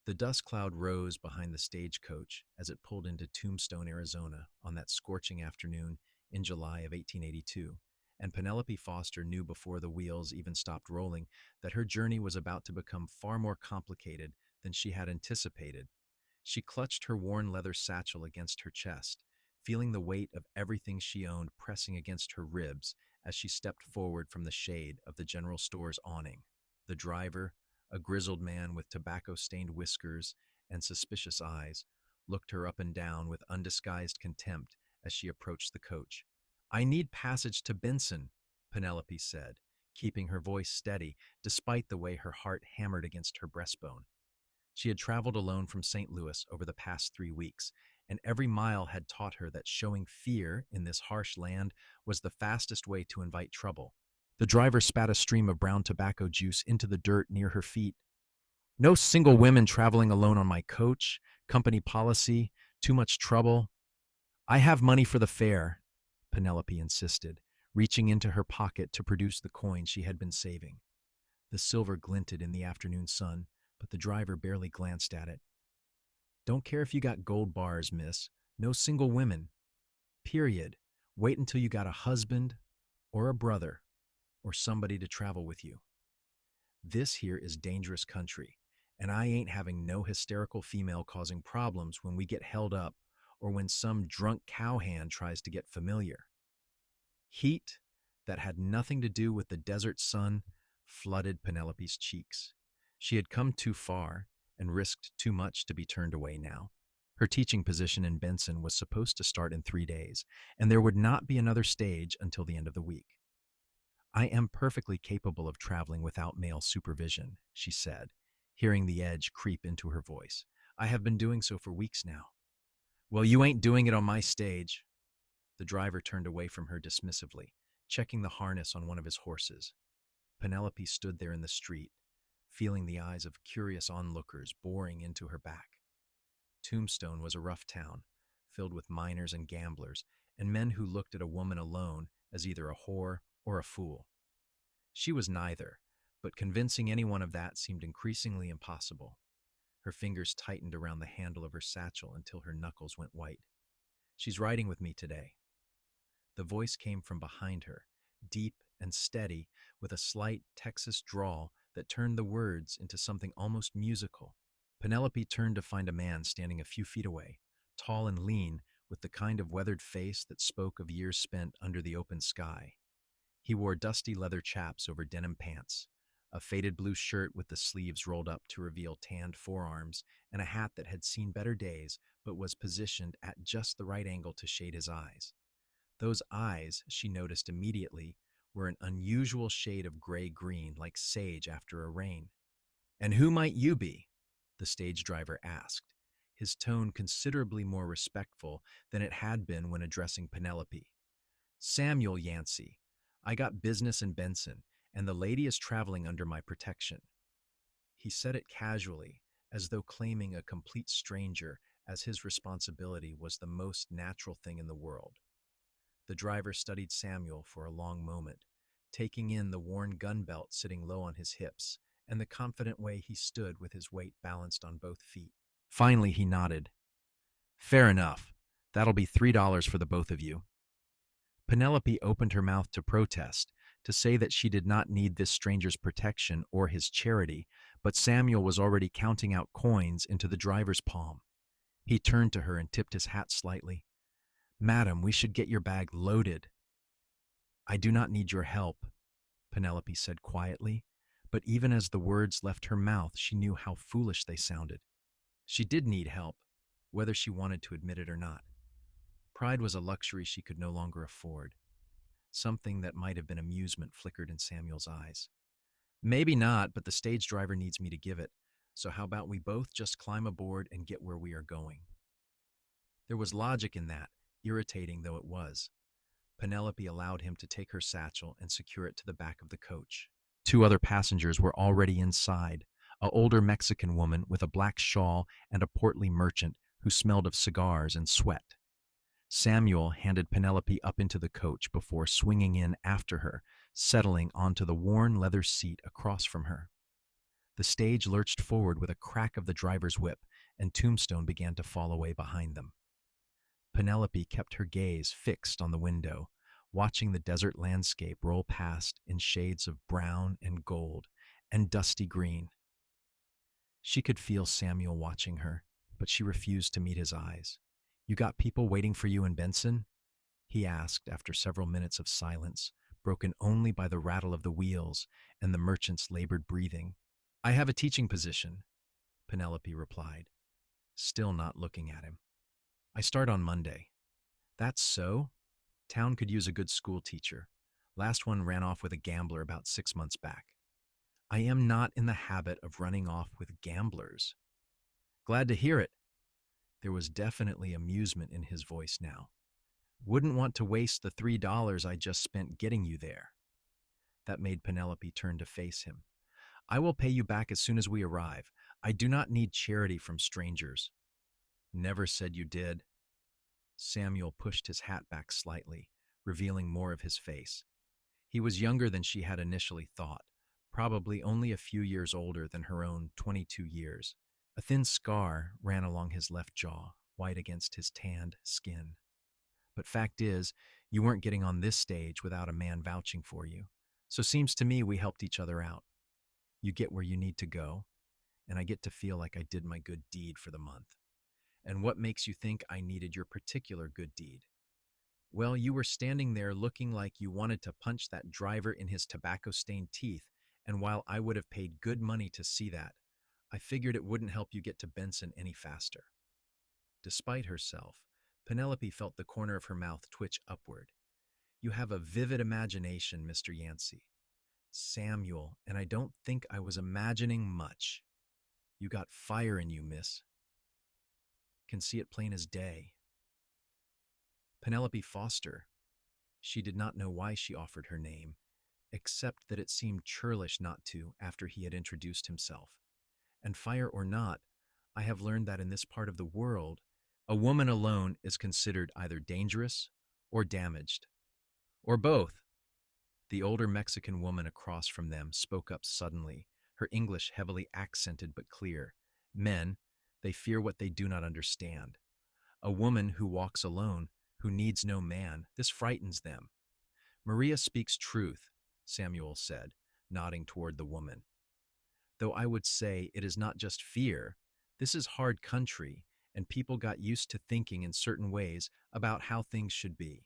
The dust cloud rose behind the stagecoach as it pulled into Tombstone, Arizona on that scorching afternoon in July of 1882, and Penelope Foster knew before the wheels even stopped rolling that her journey was about to become far more complicated than she had anticipated. She clutched her worn leather satchel against her chest, feeling the weight of everything she owned pressing against her ribs as she stepped forward from the shade of the general store's awning. The driver, a grizzled man with tobacco-stained whiskers and suspicious eyes, looked her up and down with undisguised contempt as she approached the coach. "I need passage to Benson," Penelope said, keeping her voice steady despite the way her heart hammered against her breastbone. She had traveled alone from St. Louis over the past 3 weeks, and every mile had taught her that showing fear in this harsh land was the fastest way to invite trouble. The driver spat a stream of brown tobacco juice into the dirt near her feet. "No single women traveling alone on my coach. Company policy. Too much trouble." "I have money for the fare," Penelope insisted, reaching into her pocket to produce the coin she had been saving. The silver glinted in the afternoon sun, but the driver barely glanced at it. "Don't care if you got gold bars, miss. No single women. Period. Wait until you got a husband or a brother or somebody to travel with you. This here is dangerous country, and I ain't having no hysterical female causing problems when we get held up or when some drunk cowhand tries to get familiar." Heat that had nothing to do with the desert sun flooded Penelope's cheeks. She had come too far and risked too much to be turned away now. Her teaching position in Benson was supposed to start in 3 days, and there would not be another stage until the end of the week. "I am perfectly capable of traveling without male supervision," she said, hearing the edge creep into her voice. "I have been doing so for weeks now." "Well, you ain't doing it on my stage." The driver turned away from her dismissively, checking the harness on one of his horses. Penelope stood there in the street, feeling the eyes of curious onlookers boring into her back. Tombstone was a rough town, filled with miners and gamblers, and men who looked at a woman alone as either a whore or a fool. She was neither, but convincing anyone of that seemed increasingly impossible. Her fingers tightened around the handle of her satchel until her knuckles went white. "She's riding with me today." The voice came from behind her, deep and steady, with a slight Texas drawl that turned the words into something almost musical. Penelope turned to find a man standing a few feet away, tall and lean, with the kind of weathered face that spoke of years spent under the open sky. He wore dusty leather chaps over denim pants, a faded blue shirt with the sleeves rolled up to reveal tanned forearms, and a hat that had seen better days but was positioned at just the right angle to shade his eyes. Those eyes, she noticed immediately, were an unusual shade of gray-green like sage after a rain. "And who might you be?" the stage driver asked, his tone considerably more respectful than it had been when addressing Penelope. "Samuel Yancy. I got business in Benson, and the lady is traveling under my protection." He said it casually, as though claiming a complete stranger as his responsibility was the most natural thing in the world. The driver studied Samuel for a long moment, taking in the worn gun belt sitting low on his hips and the confident way he stood with his weight balanced on both feet. Finally, he nodded. "Fair enough. That'll be $3 for the both of you." Penelope opened her mouth to protest, to say that she did not need this stranger's protection or his charity, but Samuel was already counting out coins into the driver's palm. He turned to her and tipped his hat slightly. "Madam, we should get your bag loaded." "I do not need your help," Penelope said quietly, but even as the words left her mouth, she knew how foolish they sounded. She did need help, whether she wanted to admit it or not. Pride was a luxury she could no longer afford. Something that might have been amusement flickered in Samuel's eyes. "Maybe not, but the stage driver needs me to give it, so how about we both just climb aboard and get where we are going?" There was logic in that, irritating though it was. Penelope allowed him to take her satchel and secure it to the back of the coach. 2 other passengers were already inside, a older Mexican woman with a black shawl and a portly merchant who smelled of cigars and sweat. Samuel handed Penelope up into the coach before swinging in after her, settling onto the worn leather seat across from her. The stage lurched forward with a crack of the driver's whip, and Tombstone began to fall away behind them. Penelope kept her gaze fixed on the window, watching the desert landscape roll past in shades of brown and gold and dusty green. She could feel Samuel watching her, but she refused to meet his eyes. "You got people waiting for you in Benson?" he asked after several minutes of silence, broken only by the rattle of the wheels and the merchant's labored breathing. "I have a teaching position," Penelope replied, still not looking at him. "I start on Monday." "That's so? Town could use a good school teacher. Last one ran off with a gambler about 6 months back." "I am not in the habit of running off with gamblers." "Glad to hear it." There was definitely amusement in his voice now. "Wouldn't want to waste the $3 I just spent getting you there." That made Penelope turn to face him. "I will pay you back as soon as we arrive. I do not need charity from strangers." "Never said you did." Samuel pushed his hat back slightly, revealing more of his face. He was younger than she had initially thought, probably only a few years older than her own 22 years. A thin scar ran along his left jaw, white against his tanned skin. "But fact is, you weren't getting on this stage without a man vouching for you. So seems to me we helped each other out. You get where you need to go, and I get to feel like I did my good deed for the month." "And what makes you think I needed your particular good deed?" "Well, you were standing there looking like you wanted to punch that driver in his tobacco-stained teeth, and while I would have paid good money to see that, I figured it wouldn't help you get to Benson any faster." Despite herself, Penelope felt the corner of her mouth twitch upward. "You have a vivid imagination, Mr. Yancey." "Samuel, and I don't think I was imagining much." "You got fire in you, miss. Can see it plain as day." Penelope Foster. She did not know why she offered her name, except that it seemed churlish not to after he had introduced himself. "And fire or not, I have learned that in this part of the world, a woman alone is considered either dangerous or damaged, or both." The older Mexican woman across from them spoke up suddenly, her English heavily accented but clear. "Men, they fear what they do not understand. A woman who walks alone, who needs no man, this frightens them." "Maria speaks truth," Samuel said, nodding toward the woman. "Though I would say it is not just fear. This is hard country, and people got used to thinking in certain ways about how things should be.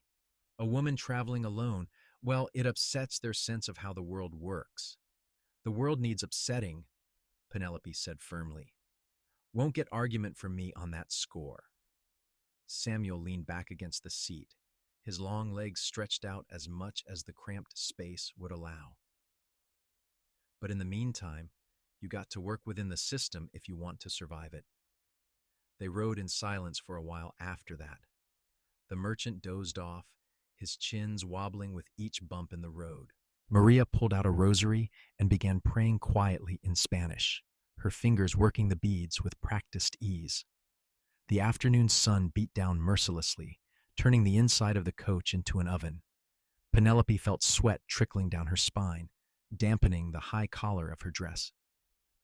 A woman traveling alone, well, it upsets their sense of how the world works." "The world needs upsetting," Penelope said firmly. "Won't get argument from me on that score." Samuel leaned back against the seat, his long legs stretched out as much as the cramped space would allow. "But in the meantime, you got to work within the system if you want to survive it." They rode in silence for a while after that. The merchant dozed off, his chins wobbling with each bump in the road. Maria pulled out a rosary and began praying quietly in Spanish, her fingers working the beads with practiced ease. The afternoon sun beat down mercilessly, turning the inside of the coach into an oven. Penelope felt sweat trickling down her spine, dampening the high collar of her dress.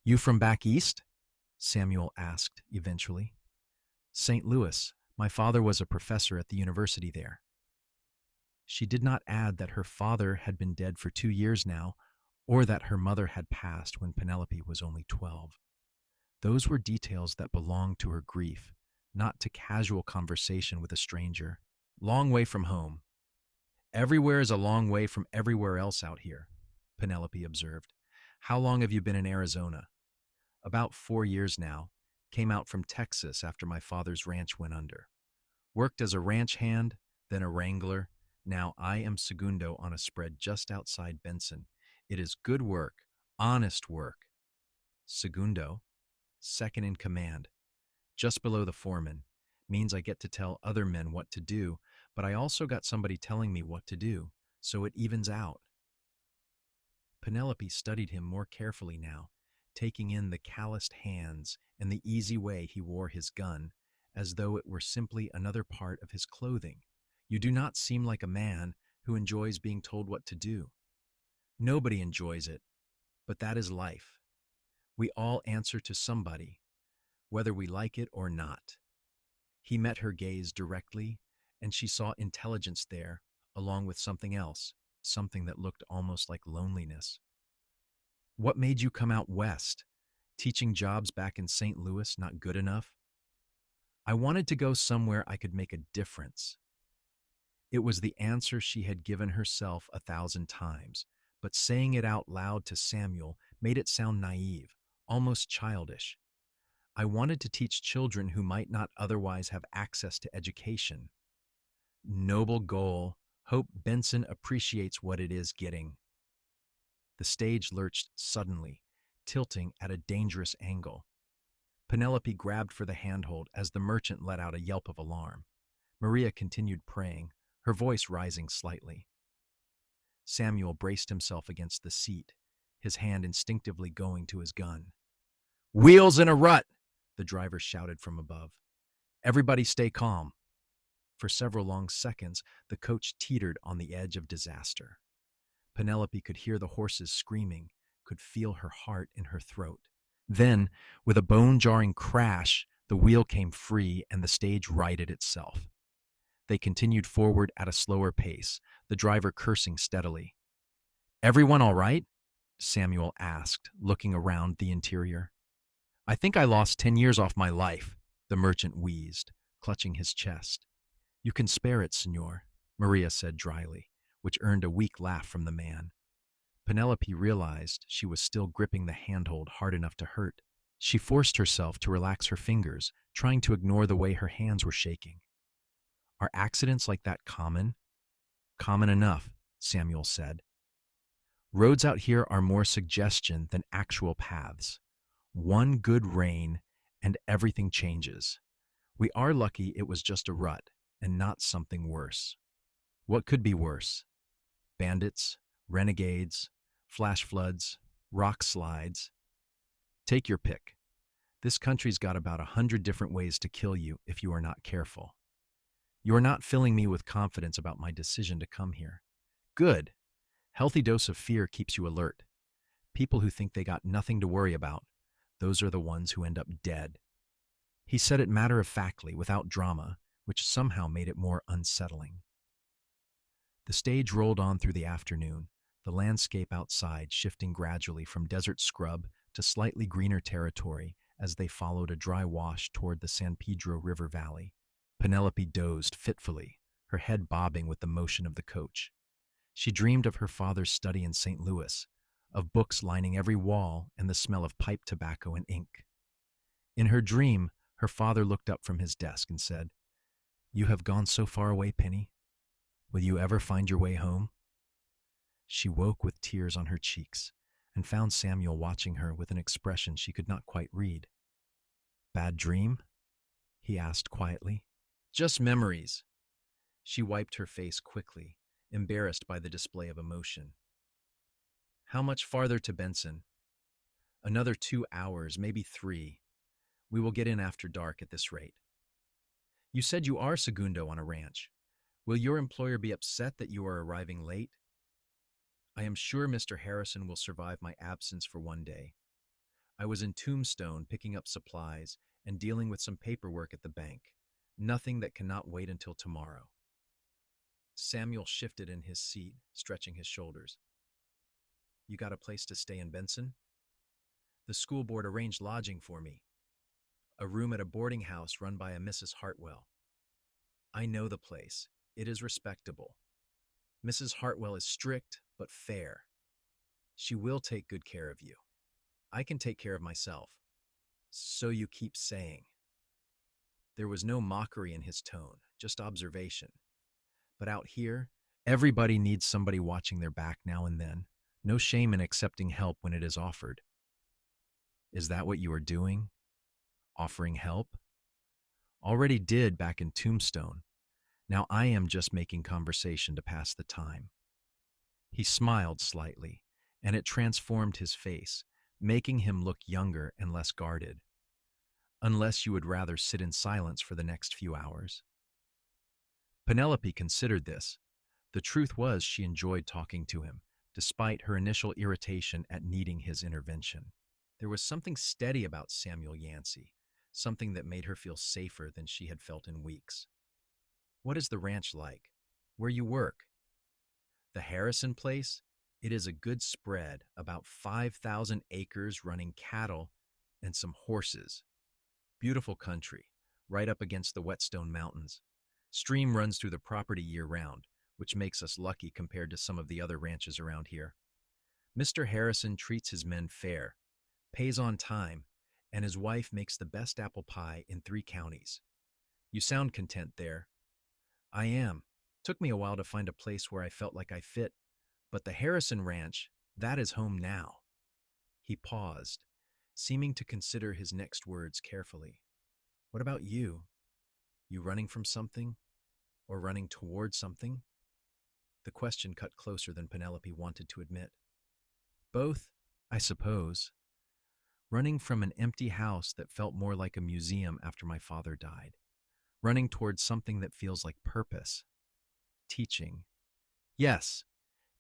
"You from back east?" Samuel asked eventually. "St. Louis. My father was a professor at the university there." She did not add that her father had been dead for 2 years now, or that her mother had passed when Penelope was only 12. Those were details that belonged to her grief, not to casual conversation with a stranger. "Long way from home." "Everywhere is a long way from everywhere else out here," Penelope observed. "How long have you been in Arizona?" "About 4 years now. Came out from Texas after my father's ranch went under. Worked as a ranch hand, then a wrangler. Now I am segundo on a spread just outside Benson. It is good work, honest work." "Segundo?" "Second in command. Just below the foreman. Means I get to tell other men what to do, but I also got somebody telling me what to do, so it evens out." Penelope studied him more carefully now, taking in the calloused hands and the easy way he wore his gun, as though it were simply another part of his clothing. "You do not seem like a man who enjoys being told what to do." "Nobody enjoys it, but that is life. We all answer to somebody, whether we like it or not. He met her gaze directly, and she saw intelligence there, along with something else, something that looked almost like loneliness. What made you come out west? Teaching jobs back in St. Louis not good enough? I wanted to go somewhere I could make a difference. It was the answer she had given herself 1,000 times, but saying it out loud to Samuel made it sound naive, almost childish. I wanted to teach children who might not otherwise have access to education. Noble goal. Hope Benson appreciates what it is getting. The stage lurched suddenly, tilting at a dangerous angle. Penelope grabbed for the handhold as the merchant let out a yelp of alarm. Maria continued praying, her voice rising slightly. Samuel braced himself against the seat, his hand instinctively going to his gun. "Wheels in a rut!" the driver shouted from above. "Everybody stay calm." For several long seconds, the coach teetered on the edge of disaster. Penelope could hear the horses screaming, could feel her heart in her throat. Then, with a bone-jarring crash, the wheel came free and the stage righted itself. They continued forward at a slower pace, the driver cursing steadily. "Everyone all right?" Samuel asked, looking around the interior. "I think I lost 10 years off my life," the merchant wheezed, clutching his chest. "You can spare it, senor," Maria said dryly, which earned a weak laugh from the man. Penelope realized she was still gripping the handhold hard enough to hurt. She forced herself to relax her fingers, trying to ignore the way her hands were shaking. "Are accidents like that common?" "Common enough," Samuel said. "Roads out here are more suggestion than actual paths. One good rain, and everything changes. We are lucky it was just a rut, and not something worse." "What could be worse?" "Bandits, renegades, flash floods, rock slides. Take your pick. This country's got about 100 different ways to kill you if you are not careful." "You are not filling me with confidence about my decision to come here." "Good. Healthy dose of fear keeps you alert. People who think they got nothing to worry about, those are the ones who end up dead." He said it matter-of-factly, without drama, which somehow made it more unsettling. The stage rolled on through the afternoon, the landscape outside shifting gradually from desert scrub to slightly greener territory as they followed a dry wash toward the San Pedro River Valley. Penelope dozed fitfully, her head bobbing with the motion of the coach. She dreamed of her father's study in St. Louis, of books lining every wall and the smell of pipe tobacco and ink. In her dream, her father looked up from his desk and said, "You have gone so far away, Penny. Will you ever find your way home?" She woke with tears on her cheeks and found Samuel watching her with an expression she could not quite read. "Bad dream?" he asked quietly. "Just memories." She wiped her face quickly, embarrassed by the display of emotion. "How much farther to Benson?" "Another 2 hours, maybe 3. We will get in after dark at this rate." "You said you are segundo on a ranch. Will your employer be upset that you are arriving late?" "I am sure Mr. Harrison will survive my absence for one day. I was in Tombstone picking up supplies and dealing with some paperwork at the bank. Nothing that cannot wait until tomorrow." Samuel shifted in his seat, stretching his shoulders. "You got a place to stay in Benson?" "The school board arranged lodging for me. A room at a boarding house run by a Mrs. Hartwell. I know the place. It is respectable. Mrs. Hartwell is strict, but fair. She will take good care of you. I can take care of myself." "So you keep saying." There was no mockery in his tone, just observation. "But out here, everybody needs somebody watching their back now and then. No shame in accepting help when it is offered." "Is that what you are doing? Offering help?" "Already did back in Tombstone. Now I am just making conversation to pass the time." He smiled slightly, and it transformed his face, making him look younger and less guarded. "Unless you would rather sit in silence for the next few hours." Penelope considered this. The truth was she enjoyed talking to him, despite her initial irritation at needing his intervention. There was something steady about Samuel Yancy, something that made her feel safer than she had felt in weeks. What is the ranch like? Where you work? The Harrison place? It is a good spread, about 5,000 acres running cattle and some horses. Beautiful country, right up against the Whetstone Mountains. Stream runs through the property year-round, which makes us lucky compared to some of the other ranches around here. Mr. Harrison treats his men fair, pays on time, and his wife makes the best apple pie in 3 counties. You sound content there. I am. Took me a while to find a place where I felt like I fit, but the Harrison Ranch, that is home now. He paused, seeming to consider his next words carefully. What about you? You running from something? Or running toward something? The question cut closer than Penelope wanted to admit. Both, I suppose. Running from an empty house that felt more like a museum after my father died. Running towards something that feels like purpose. Teaching. Yes,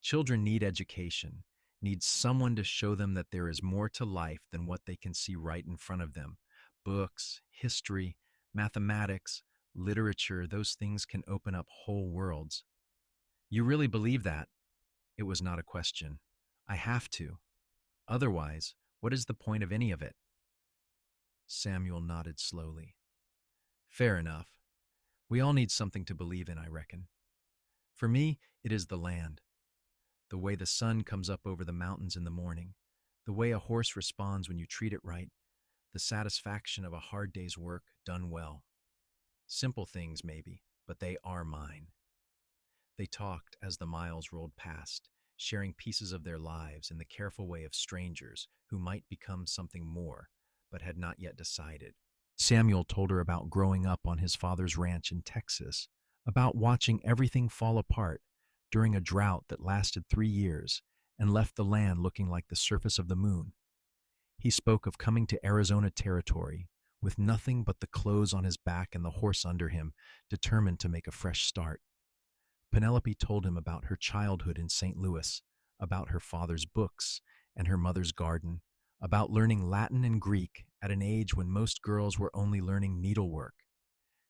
children need education, need someone to show them that there is more to life than what they can see right in front of them. Books, history, mathematics, literature, those things can open up whole worlds. You really believe that? It was not a question. I have to. Otherwise, what is the point of any of it? Samuel nodded slowly. Fair enough. We all need something to believe in, I reckon. For me, it is the land. The way the sun comes up over the mountains in the morning, the way a horse responds when you treat it right, the satisfaction of a hard day's work done well. Simple things, maybe, but they are mine. They talked as the miles rolled past, sharing pieces of their lives in the careful way of strangers who might become something more, but had not yet decided. Samuel told her about growing up on his father's ranch in Texas, about watching everything fall apart during a drought that lasted 3 years and left the land looking like the surface of the moon. He spoke of coming to Arizona territory with nothing but the clothes on his back and the horse under him, determined to make a fresh start. Penelope told him about her childhood in St. Louis, about her father's books and her mother's garden, about learning Latin and Greek at an age when most girls were only learning needlework.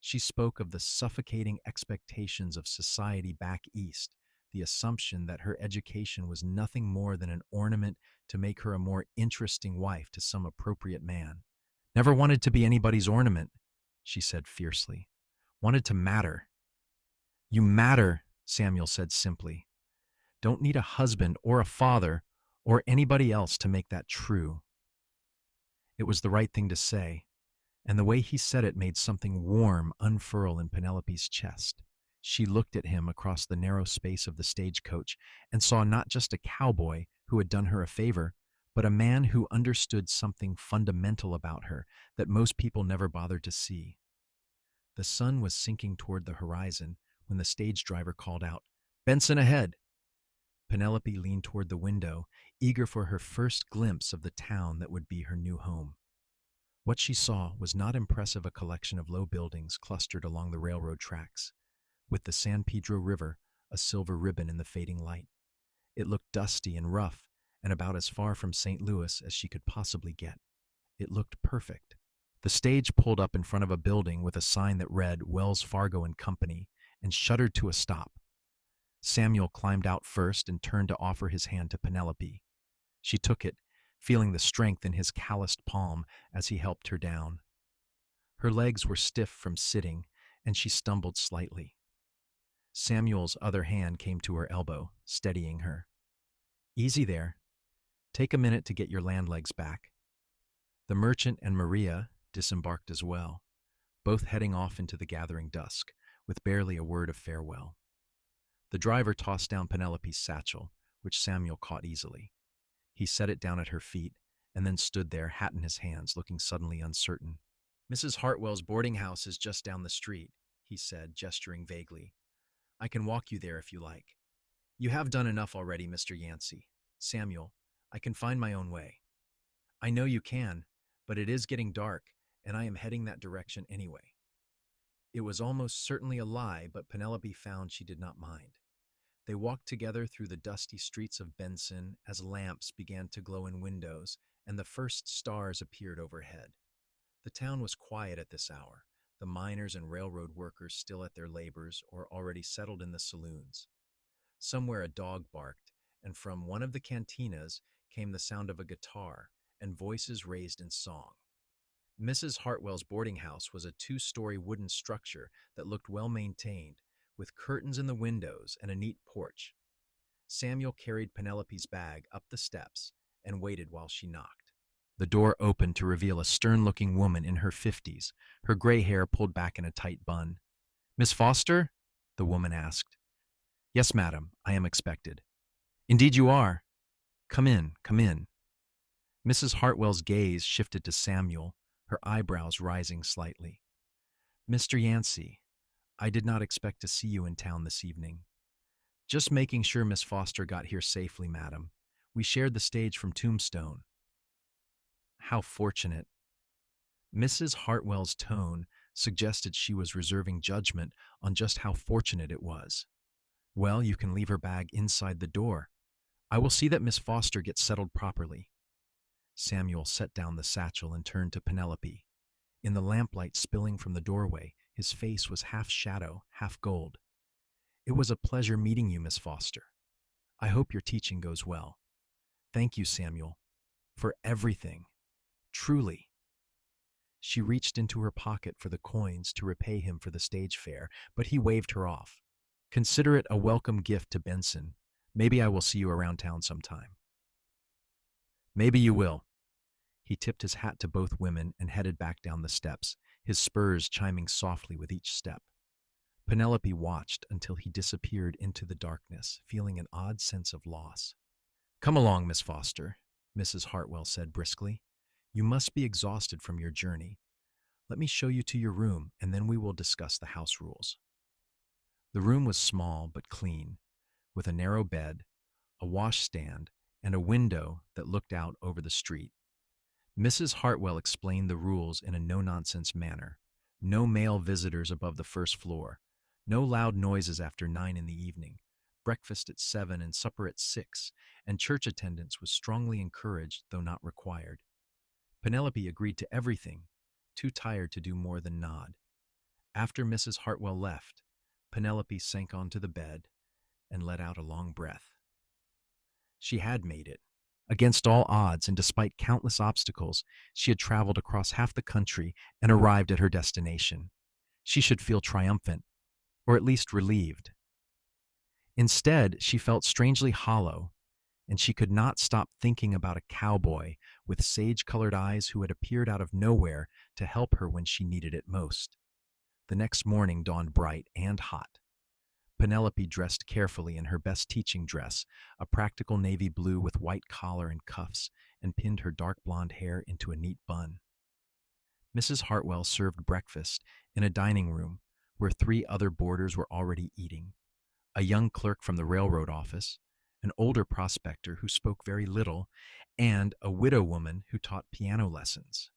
She spoke of the suffocating expectations of society back east, the assumption that her education was nothing more than an ornament to make her a more interesting wife to some appropriate man. Never wanted to be anybody's ornament, she said fiercely. Wanted to matter. You matter, Samuel said simply. Don't need a husband or a father or anybody else to make that true. It was the right thing to say, and the way he said it made something warm unfurl in Penelope's chest. She looked at him across the narrow space of the stagecoach and saw not just a cowboy who had done her a favor, but a man who understood something fundamental about her that most people never bothered to see. The sun was sinking toward the horizon when the stage driver called out, "Benson ahead!" Penelope leaned toward the window, eager for her first glimpse of the town that would be her new home. What she saw was not impressive a collection of low buildings clustered along the railroad tracks, with the San Pedro River a silver ribbon in the fading light. It looked dusty and rough and about as far from St. Louis as she could possibly get. It looked perfect. The stage pulled up in front of a building with a sign that read Wells Fargo and Company and shuddered to a stop. Samuel climbed out first and turned to offer his hand to Penelope. She took it, feeling the strength in his calloused palm as he helped her down. Her legs were stiff from sitting, and she stumbled slightly. Samuel's other hand came to her elbow, steadying her. Easy there. Take a minute to get your land legs back. The merchant and Maria disembarked as well, both heading off into the gathering dusk, with barely a word of farewell. The driver tossed down Penelope's satchel, which Samuel caught easily. He set it down at her feet, and then stood there, hat in his hands, looking suddenly uncertain. Mrs. Hartwell's boarding house is just down the street, he said, gesturing vaguely. I can walk you there if you like. You have done enough already, Mr. Yancey. Samuel, I can find my own way. I know you can, but it is getting dark, and I am heading that direction anyway. It was almost certainly a lie, but Penelope found she did not mind. They walked together through the dusty streets of Benson as lamps began to glow in windows and the first stars appeared overhead. The town was quiet at this hour, the miners and railroad workers still at their labors or already settled in the saloons. Somewhere a dog barked, and from one of the cantinas came the sound of a guitar and voices raised in song. Mrs. Hartwell's boarding house was a two-story wooden structure that looked well maintained, with curtains in the windows and a neat porch. Samuel carried Penelope's bag up the steps and waited while she knocked. The door opened to reveal a stern-looking woman in her 50s, her gray hair pulled back in a tight bun. "Miss Foster?" the woman asked. "Yes, madam, I am expected." "Indeed you are. Come in, come in." Mrs. Hartwell's gaze shifted to Samuel, her eyebrows rising slightly. "Mr. Yancy, I did not expect to see you in town this evening. Just making sure Miss Foster got here safely, madam. We shared the stage from Tombstone." "How fortunate." Mrs. Hartwell's tone suggested she was reserving judgment on just how fortunate it was. "Well, you can leave her bag inside the door. I will see that Miss Foster gets settled properly." Samuel set down the satchel and turned to Penelope. In the lamplight spilling from the doorway, his face was half shadow, half gold. "It was a pleasure meeting you, Miss Foster. I hope your teaching goes well. Thank you, Samuel, for everything. Truly." She reached into her pocket for the coins to repay him for the stage fare, but he waved her off. "Consider it a welcome gift to Benson. Maybe I will see you around town sometime." "Maybe you will." He tipped his hat to both women and headed back down the steps, his spurs chiming softly with each step. Penelope watched until he disappeared into the darkness, feeling an odd sense of loss. "Come along, Miss Foster," Mrs. Hartwell said briskly. "You must be exhausted from your journey. Let me show you to your room, and then we will discuss the house rules." The room was small but clean, with a narrow bed, a washstand, and a window that looked out over the street. Mrs. Hartwell explained the rules in a no-nonsense manner. No male visitors above the first floor. No loud noises after 9 in the evening. Breakfast at 7 and supper at 6, and church attendance was strongly encouraged, though not required. Penelope agreed to everything, too tired to do more than nod. After Mrs. Hartwell left, Penelope sank onto the bed and let out a long breath. She had made it. Against all odds and despite countless obstacles, she had traveled across half the country and arrived at her destination. She should feel triumphant, or at least relieved. Instead, she felt strangely hollow, and she could not stop thinking about a cowboy with sage-colored eyes who had appeared out of nowhere to help her when she needed it most. The next morning dawned bright and hot. Penelope dressed carefully in her best teaching dress, a practical navy blue with white collar and cuffs, and pinned her dark blonde hair into a neat bun. Mrs. Hartwell served breakfast in a dining room where 3 other boarders were already eating: a young clerk from the railroad office, an older prospector who spoke very little, and a widow woman who taught piano lessons.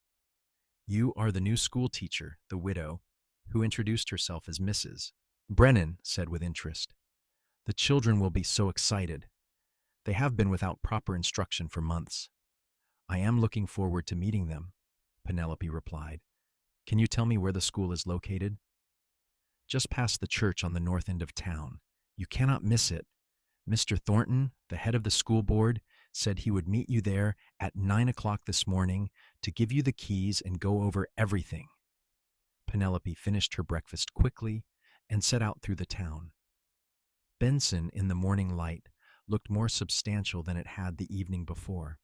"You are the new school teacher," the widow, who introduced herself as Mrs. Brennan, said with interest. "The children will be so excited. They have been without proper instruction for months." "I am looking forward to meeting them," Penelope replied. "Can you tell me where the school is located?" "Just past the church on the north end of town. You cannot miss it. Mr. Thornton, the head of the school board, said he would meet you there at 9 o'clock this morning to give you the keys and go over everything." Penelope finished her breakfast quickly and set out through the town. Benson, in the morning light, looked more substantial than it had the evening before.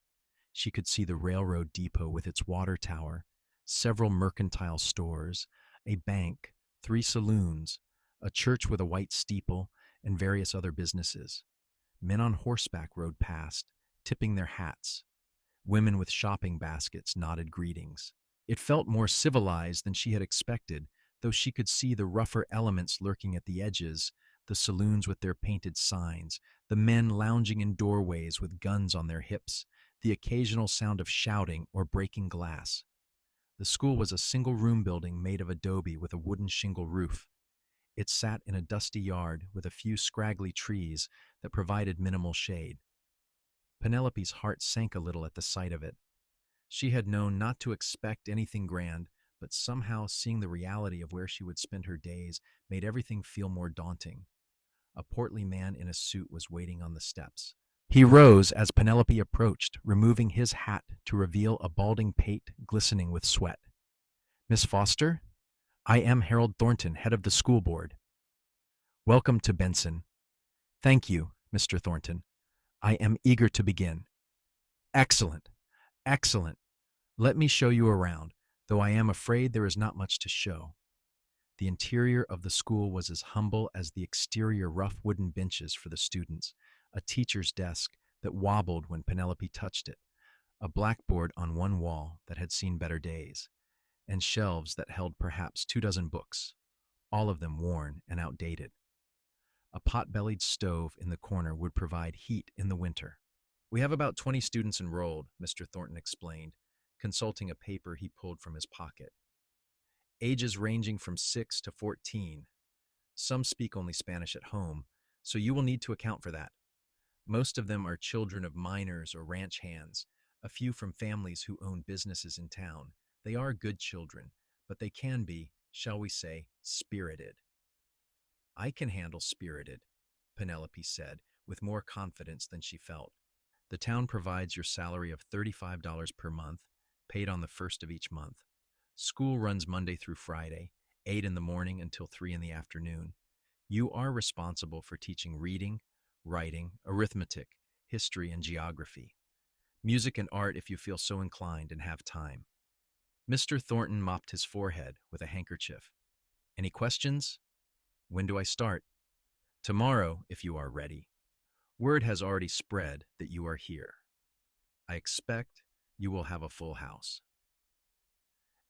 She could see the railroad depot with its water tower, several mercantile stores, a bank, 3 saloons, a church with a white steeple, and various other businesses. Men on horseback rode past, tipping their hats. Women with shopping baskets nodded greetings. It felt more civilized than she had expected, though she could see the rougher elements lurking at the edges, the saloons with their painted signs, the men lounging in doorways with guns on their hips, the occasional sound of shouting or breaking glass. The school was a single-room building made of adobe with a wooden shingle roof. It sat in a dusty yard with a few scraggly trees that provided minimal shade. Penelope's heart sank a little at the sight of it. She had known not to expect anything grand, but somehow seeing the reality of where she would spend her days made everything feel more daunting. A portly man in a suit was waiting on the steps. He rose as Penelope approached, removing his hat to reveal a balding pate glistening with sweat. "Miss Foster? I am Harold Thornton, head of the school board. Welcome to Benson." "Thank you, Mr. Thornton. I am eager to begin." "Excellent, excellent. Let me show you around, though I am afraid there is not much to show." The interior of the school was as humble as the exterior rough wooden benches for the students, a teacher's desk that wobbled when Penelope touched it, a blackboard on one wall that had seen better days, and shelves that held perhaps 2 dozen books, all of them worn and outdated. A pot-bellied stove in the corner would provide heat in the winter. "We have about 20 students enrolled," Mr. Thornton explained, consulting a paper he pulled from his pocket. "Ages ranging from 6 to 14. Some speak only Spanish at home, so you will need to account for that. Most of them are children of miners or ranch hands, a few from families who own businesses in town. They are good children, but they can be, shall we say, spirited." "I can handle spirited," Penelope said, with more confidence than she felt. "The town provides your salary of $35 per month, paid on the first of each month. School runs Monday through Friday, 8 in the morning until 3 in the afternoon. You are responsible for teaching reading, writing, arithmetic, history, and geography. Music and art if you feel so inclined and have time." Mr. Thornton mopped his forehead with a handkerchief. "Any questions? When do I start?" "Tomorrow, if you are ready. Word has already spread that you are here. I expect you will have a full house."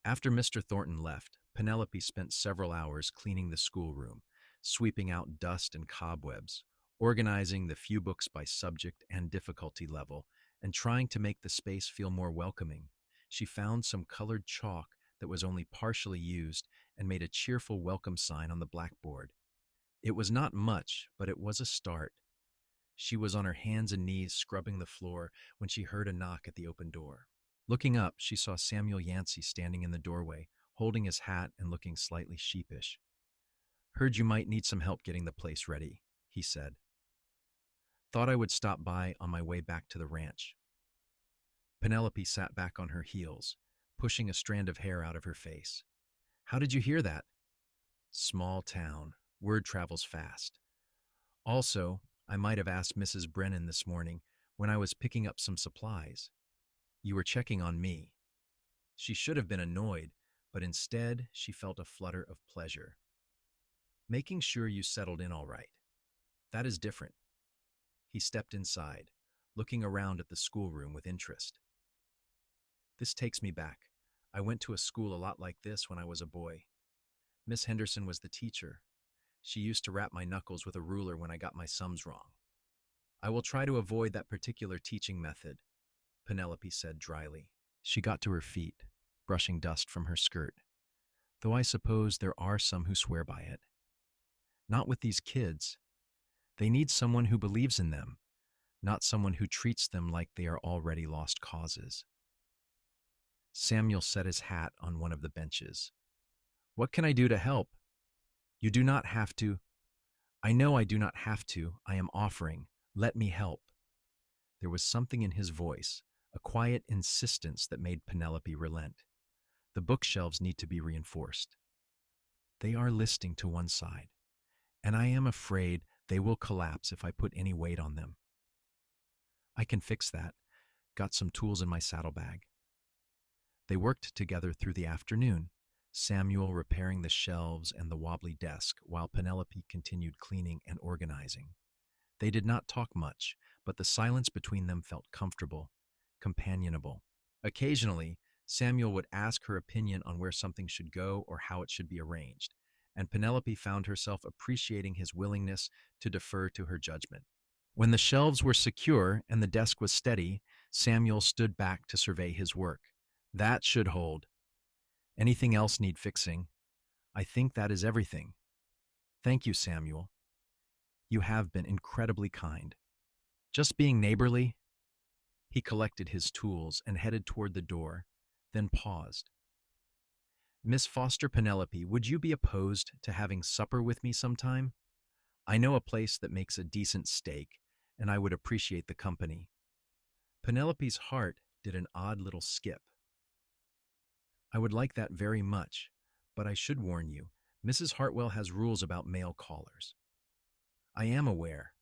After Mr. Thornton left, Penelope spent several hours cleaning the schoolroom, sweeping out dust and cobwebs, organizing the few books by subject and difficulty level, and trying to make the space feel more welcoming. She found some colored chalk that was only partially used and made a cheerful welcome sign on the blackboard. It was not much, but it was a start. She was on her hands and knees scrubbing the floor when she heard a knock at the open door. Looking up, she saw Samuel Yancy standing in the doorway, holding his hat and looking slightly sheepish. "Heard you might need some help getting the place ready," he said. "Thought I would stop by on my way back to the ranch." Penelope sat back on her heels, pushing a strand of hair out of her face. "How did you hear that?" "Small town. Word travels fast. Also, I might have asked Mrs. Brennan this morning when I was picking up some supplies. You were checking on me." She should have been annoyed, but instead she felt a flutter of pleasure. "Making sure you settled in all right. That is different." He stepped inside, looking around at the schoolroom with interest. "This takes me back. I went to a school a lot like this when I was a boy. Miss Henderson was the teacher. She used to rap my knuckles with a ruler when I got my sums wrong. I will try to avoid that particular teaching method," Penelope said dryly. She got to her feet, brushing dust from her skirt. "Though I suppose there are some who swear by it. Not with these kids. They need someone who believes in them, not someone who treats them like they are already lost causes." Samuel set his hat on one of the benches. "What can I do to help?" "You do not have to." "I know I do not have to. I am offering. Let me help." There was something in his voice, a quiet insistence that made Penelope relent. "The bookshelves need to be reinforced. They are listing to one side, and I am afraid they will collapse if I put any weight on them." "I can fix that. Got some tools in my saddlebag." They worked together through the afternoon, Samuel repairing the shelves and the wobbly desk while Penelope continued cleaning and organizing. They did not talk much, but the silence between them felt comfortable, companionable. Occasionally, Samuel would ask her opinion on where something should go or how it should be arranged, and Penelope found herself appreciating his willingness to defer to her judgment. When the shelves were secure and the desk was steady, Samuel stood back to survey his work. "That should hold. Anything else need fixing?" "I think that is everything." "Thank you, Samuel. You have been incredibly kind." "Just being neighborly." He collected his tools and headed toward the door, then paused. Miss Foster Penelope, would you be opposed to having supper with me sometime? I know a place that makes a decent steak, and I would appreciate the company. Penelope's heart did an odd little skip. I would like that very much, but I should warn you, Mrs. Hartwell has rules about male callers. I am aware.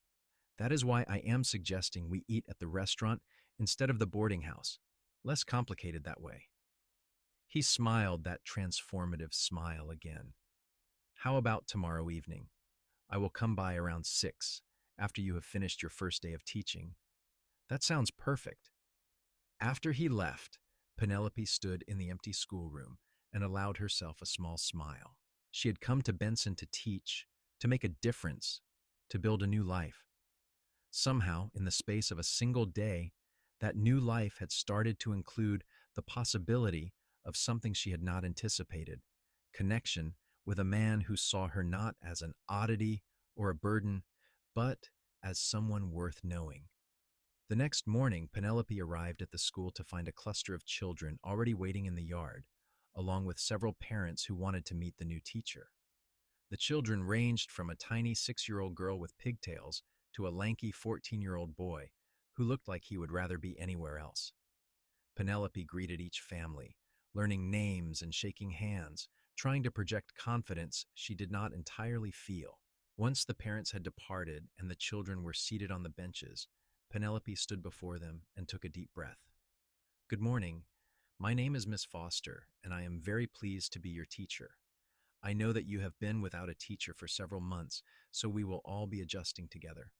That is why I am suggesting we eat at the restaurant instead of the boarding house. Less complicated that way. He smiled that transformative smile again. How about tomorrow evening? I will come by around 6, after you have finished your first day of teaching. That sounds perfect. After he left, Penelope stood in the empty schoolroom and allowed herself a small smile. She had come to Benson to teach, to make a difference, to build a new life. Somehow, in the space of a single day, that new life had started to include the possibility of something she had not anticipated, connection with a man who saw her not as an oddity or a burden, but as someone worth knowing. The next morning, Penelope arrived at the school to find a cluster of children already waiting in the yard, along with several parents who wanted to meet the new teacher. The children ranged from a tiny 6-year-old girl with pigtails to a lanky 14-year-old boy who looked like he would rather be anywhere else. Penelope greeted each family, learning names and shaking hands, trying to project confidence she did not entirely feel. Once the parents had departed and the children were seated on the benches, Penelope stood before them and took a deep breath. Good morning. My name is Miss Foster, and I am very pleased to be your teacher. I know that you have been without a teacher for several months, so we will all be adjusting together.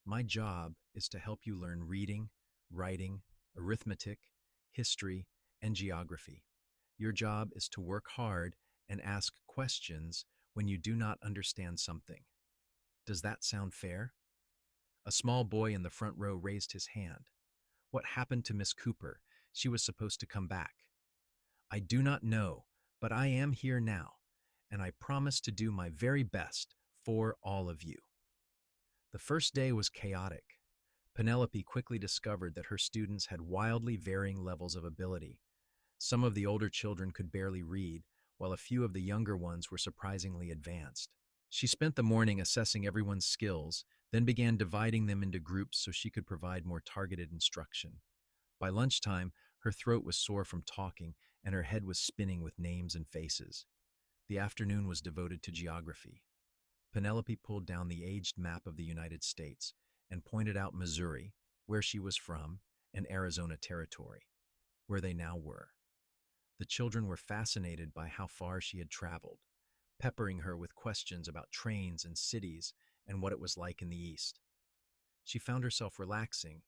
My job is to help you learn reading, writing, arithmetic, history, and geography. Your job is to work hard and ask questions when you do not understand something. Does that sound fair? A small boy in the front row raised his hand. What happened to Miss Cooper? She was supposed to come back. I do not know, but I am here now, and I promise to do my very best for all of you. The first day was chaotic. Penelope quickly discovered that her students had wildly varying levels of ability. Some of the older children could barely read, while a few of the younger ones were surprisingly advanced. She spent the morning assessing everyone's skills, then began dividing them into groups so she could provide more targeted instruction. By lunchtime, her throat was sore from talking, and her head was spinning with names and faces. The afternoon was devoted to geography. Penelope pulled down the aged map of the United States and pointed out Missouri, where she was from, and Arizona Territory, where they now were. The children were fascinated by how far she had traveled, peppering her with questions about trains and cities and what it was like in the East. She found herself relaxing,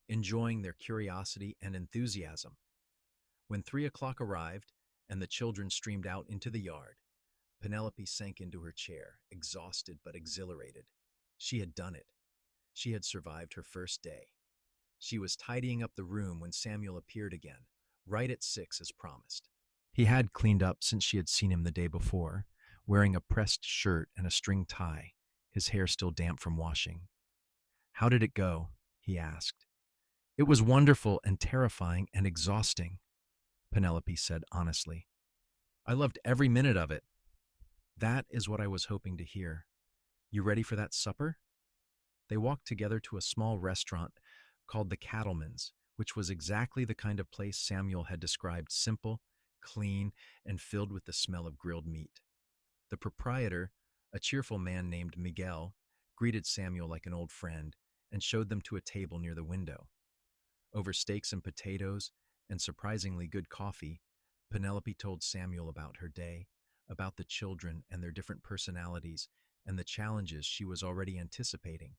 enjoying their curiosity and enthusiasm. When 3 o'clock arrived and the children streamed out into the yard, Penelope sank into her chair, exhausted but exhilarated. She had done it. She had survived her first day. She was tidying up the room when Samuel appeared again, right at 6 as promised. He had cleaned up since she had seen him the day before, wearing a pressed shirt and a string tie, his hair still damp from washing. How did it go? He asked. It was wonderful and terrifying and exhausting, Penelope said honestly. I loved every minute of it. That is what I was hoping to hear. You ready for that supper? They walked together to a small restaurant called the Cattleman's, which was exactly the kind of place Samuel had described: simple, clean, and filled with the smell of grilled meat. The proprietor, a cheerful man named Miguel, greeted Samuel like an old friend and showed them to a table near the window. Over steaks and potatoes and surprisingly good coffee, Penelope told Samuel about her day, about the children and their different personalities, and the challenges she was already anticipating.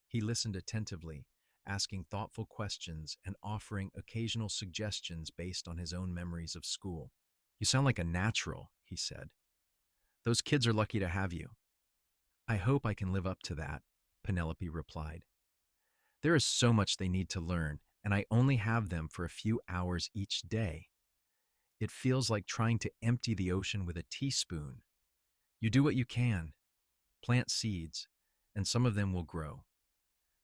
He listened attentively, asking thoughtful questions and offering occasional suggestions based on his own memories of school. You sound like a natural, he said. Those kids are lucky to have you. I hope I can live up to that, Penelope replied. There is so much they need to learn, and I only have them for a few hours each day. It feels like trying to empty the ocean with a teaspoon. You do what you can. Plant seeds, and some of them will grow.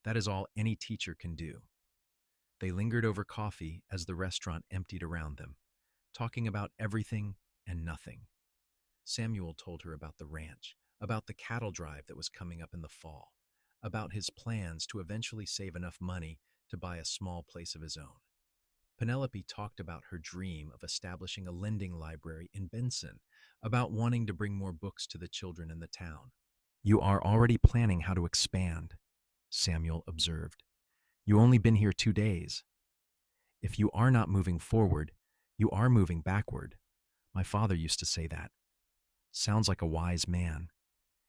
That is all any teacher can do. They lingered over coffee as the restaurant emptied around them, talking about everything and nothing. Samuel told her about the ranch, about the cattle drive that was coming up in the fall, about his plans to eventually save enough money to buy a small place of his own. Penelope talked about her dream of establishing a lending library in Benson, about wanting to bring more books to the children in the town. You are already planning how to expand, Samuel observed. You only been here 2 days. If you are not moving forward, you are moving backward. My father used to say that. Sounds like a wise man.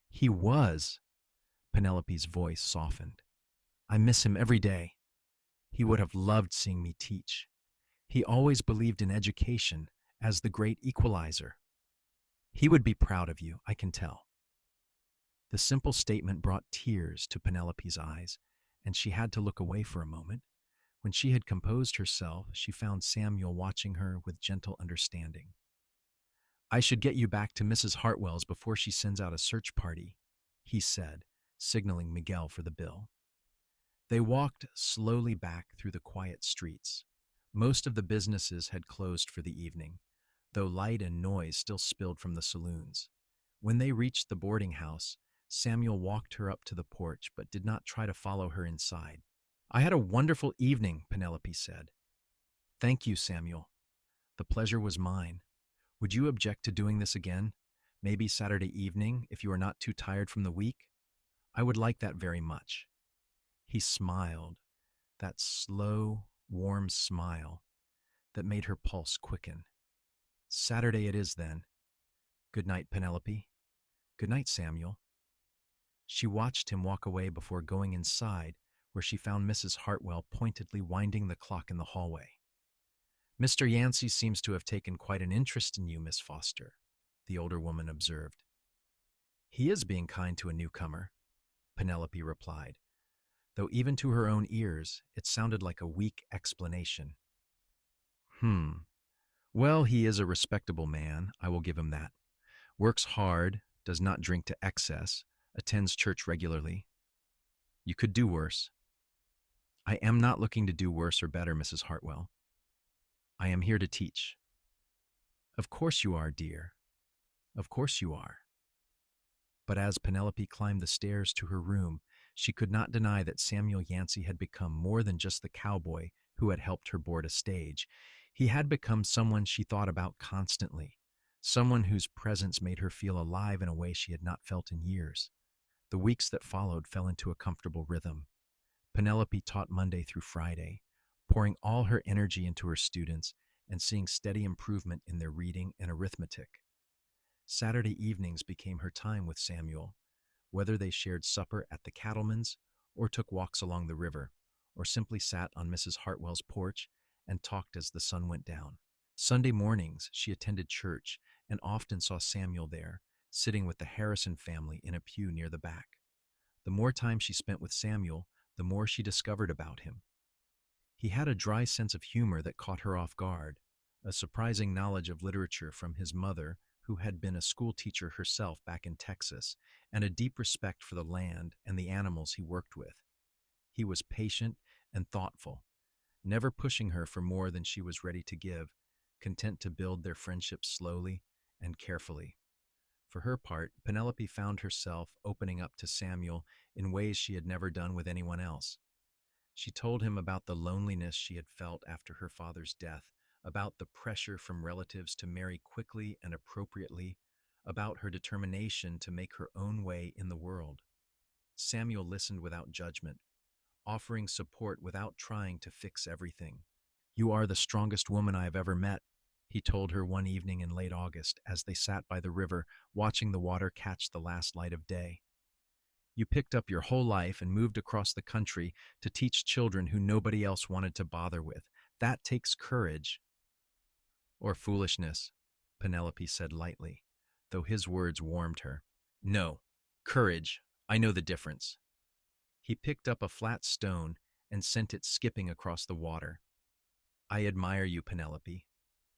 He was. Penelope's voice softened. I miss him every day. He would have loved seeing me teach. He always believed in education as the great equalizer. He would be proud of you, I can tell. The simple statement brought tears to Penelope's eyes, and she had to look away for a moment. When she had composed herself, she found Samuel watching her with gentle understanding. I should get you back to Mrs. Hartwell's before she sends out a search party, he said, signaling Miguel for the bill. They walked slowly back through the quiet streets. Most of the businesses had closed for the evening, though light and noise still spilled from the saloons. When they reached the boarding house, Samuel walked her up to the porch but did not try to follow her inside. I had a wonderful evening, Penelope said. Thank you, Samuel. The pleasure was mine. Would you object to doing this again? Maybe Saturday evening, if you are not too tired from the week? I would like that very much. He smiled, that slow, warm smile that made her pulse quicken. Saturday it is, then. Good night, Penelope. Good night, Samuel. She watched him walk away before going inside, where she found Mrs. Hartwell pointedly winding the clock in the hallway. Mr. Yancy seems to have taken quite an interest in you, Miss Foster, the older woman observed. He is being kind to a newcomer, Penelope replied, though even to her own ears it sounded like a weak explanation. Well, he is a respectable man, I will give him that. Works hard, does not drink to excess, attends church regularly. You could do worse. I am not looking to do worse or better, Mrs. Hartwell. I am here to teach. Of course you are, dear. Of course you are. But as Penelope climbed the stairs to her room, she could not deny that Samuel Yancy had become more than just the cowboy who had helped her board a stage. He had become someone she thought about constantly, someone whose presence made her feel alive in a way she had not felt in years. The weeks that followed fell into a comfortable rhythm. Penelope taught Monday through Friday, pouring all her energy into her students and seeing steady improvement in their reading and arithmetic. Saturday evenings became her time with Samuel, whether they shared supper at the cattleman's or took walks along the river, or simply sat on Mrs. Hartwell's porch and talked as the sun went down. Sunday mornings she attended church and often saw Samuel there, sitting with the Harrison family in a pew near the back. The more time she spent with Samuel, the more she discovered about him. He had a dry sense of humor that caught her off guard, a surprising knowledge of literature from his mother, who had been a school teacher herself back in Texas, and a deep respect for the land and the animals he worked with. He was patient and thoughtful, never pushing her for more than she was ready to give, content to build their friendship slowly and carefully. For her part, Penelope found herself opening up to Samuel in ways she had never done with anyone else. She told him about the loneliness she had felt after her father's death, about the pressure from relatives to marry quickly and appropriately, about her determination to make her own way in the world. Samuel listened without judgment, offering support without trying to fix everything. You are the strongest woman I have ever met, he told her one evening in late August as they sat by the river, watching the water catch the last light of day. You picked up your whole life and moved across the country to teach children who nobody else wanted to bother with. That takes courage. Or foolishness, Penelope said lightly, though his words warmed her. No, courage. I know the difference. He picked up a flat stone and sent it skipping across the water. I admire you, Penelope,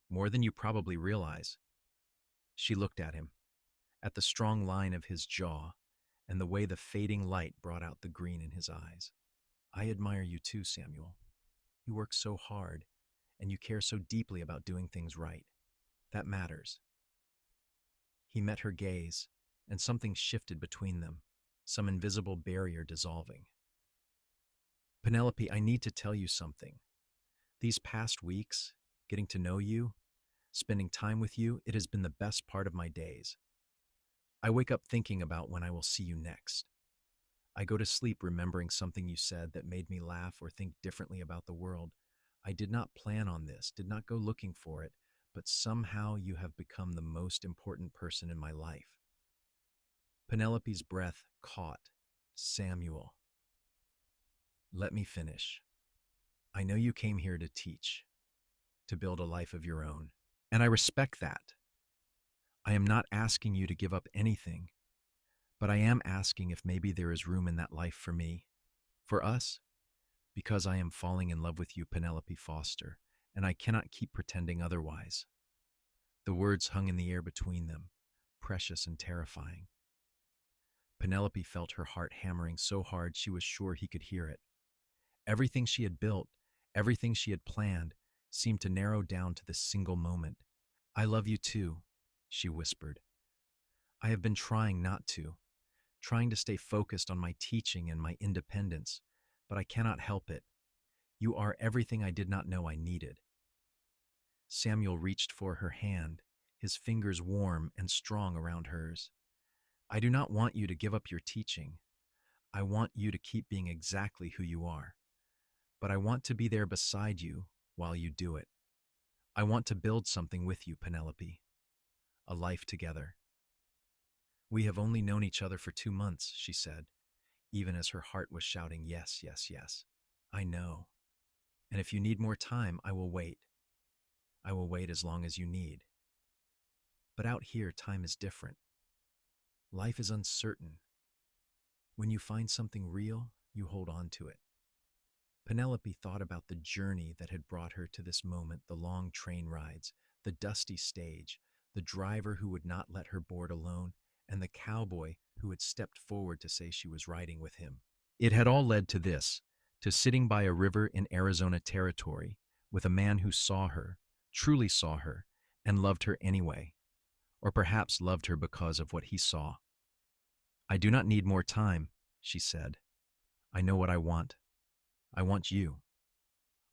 more than you probably realize. She looked at him, at the strong line of his jaw, and the way the fading light brought out the green in his eyes. I admire you too, Samuel. You work so hard, and you care so deeply about doing things right. That matters. He met her gaze, and something shifted between them, some invisible barrier dissolving. Penelope, I need to tell you something. These past weeks, getting to know you, spending time with you, it has been the best part of my days. I wake up thinking about when I will see you next. I go to sleep remembering something you said that made me laugh or think differently about the world. I did not plan on this, did not go looking for it, but somehow you have become the most important person in my life. Penelope's breath caught. Samuel, let me finish. I know you came here to teach, to build a life of your own, and I respect that. I am not asking you to give up anything, but I am asking if maybe there is room in that life for me, for us, because I am falling in love with you, Penelope Foster, and I cannot keep pretending otherwise. The words hung in the air between them, precious and terrifying. Penelope felt her heart hammering so hard she was sure he could hear it. Everything she had built, everything she had planned, seemed to narrow down to this single moment. I love you too, she whispered. I have been trying not to, trying to stay focused on my teaching and my independence, but I cannot help it. You are everything I did not know I needed. Samuel reached for her hand, his fingers warm and strong around hers. I do not want you to give up your teaching. I want you to keep being exactly who you are. But I want to be there beside you while you do it. I want to build something with you, Penelope. A life together. We have only known each other for 2 months, she said, even as her heart was shouting, yes, yes, yes. I know. And if you need more time, I will wait. I will wait as long as you need. But out here, time is different. Life is uncertain. When you find something real, you hold on to it. Penelope thought about the journey that had brought her to this moment, the long train rides, the dusty stage, the driver who would not let her board alone, and the cowboy who had stepped forward to say she was riding with him. It had all led to this, to sitting by a river in Arizona territory with a man who saw her, truly saw her, and loved her anyway, or perhaps loved her because of what he saw. I do not need more time, she said. I know what I want. I want you.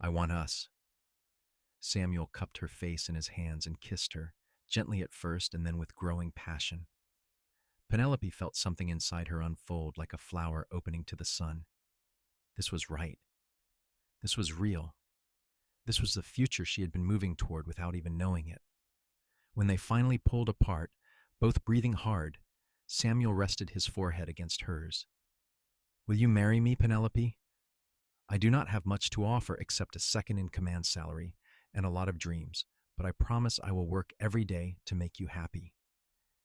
I want us. Samuel cupped her face in his hands and kissed her, gently at first and then with growing passion. Penelope felt something inside her unfold like a flower opening to the sun. This was right. This was real. This was the future she had been moving toward without even knowing it. When they finally pulled apart, both breathing hard, Samuel rested his forehead against hers. Will you marry me, Penelope? I do not have much to offer except a second-in-command salary and a lot of dreams, but I promise I will work every day to make you happy.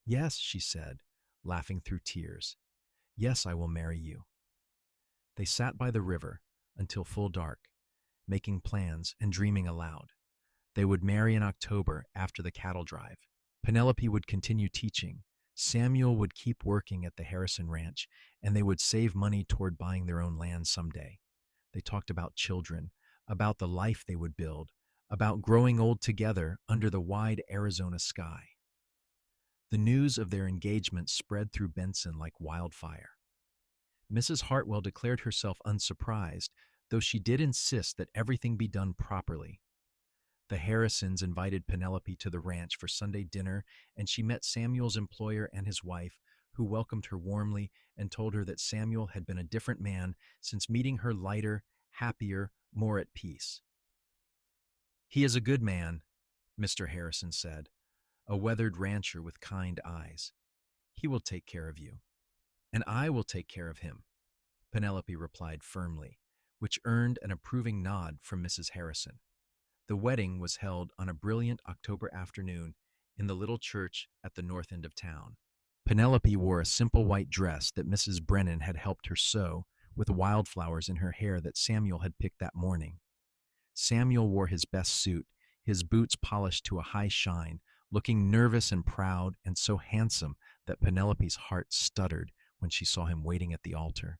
Yes, she said, laughing through tears. Yes, I will marry you. They sat by the river until full dark, making plans and dreaming aloud. They would marry in October after the cattle drive. Penelope would continue teaching. Samuel would keep working at the Harrison Ranch, and they would save money toward buying their own land someday. They talked about children, about the life they would build, about growing old together under the wide Arizona sky. The news of their engagement spread through Benson like wildfire. Mrs. Hartwell declared herself unsurprised, though she did insist that everything be done properly. The Harrisons invited Penelope to the ranch for Sunday dinner, and she met Samuel's employer and his wife, who welcomed her warmly and told her that Samuel had been a different man since meeting her, lighter, happier, more at peace. He is a good man, Mr. Harrison said, a weathered rancher with kind eyes. He will take care of you. And I will take care of him, Penelope replied firmly, which earned an approving nod from Mrs. Harrison. The wedding was held on a brilliant October afternoon in the little church at the north end of town. Penelope wore a simple white dress that Mrs. Brennan had helped her sew, with wildflowers in her hair that Samuel had picked that morning. Samuel wore his best suit, his boots polished to a high shine, looking nervous and proud and so handsome that Penelope's heart stuttered when she saw him waiting at the altar.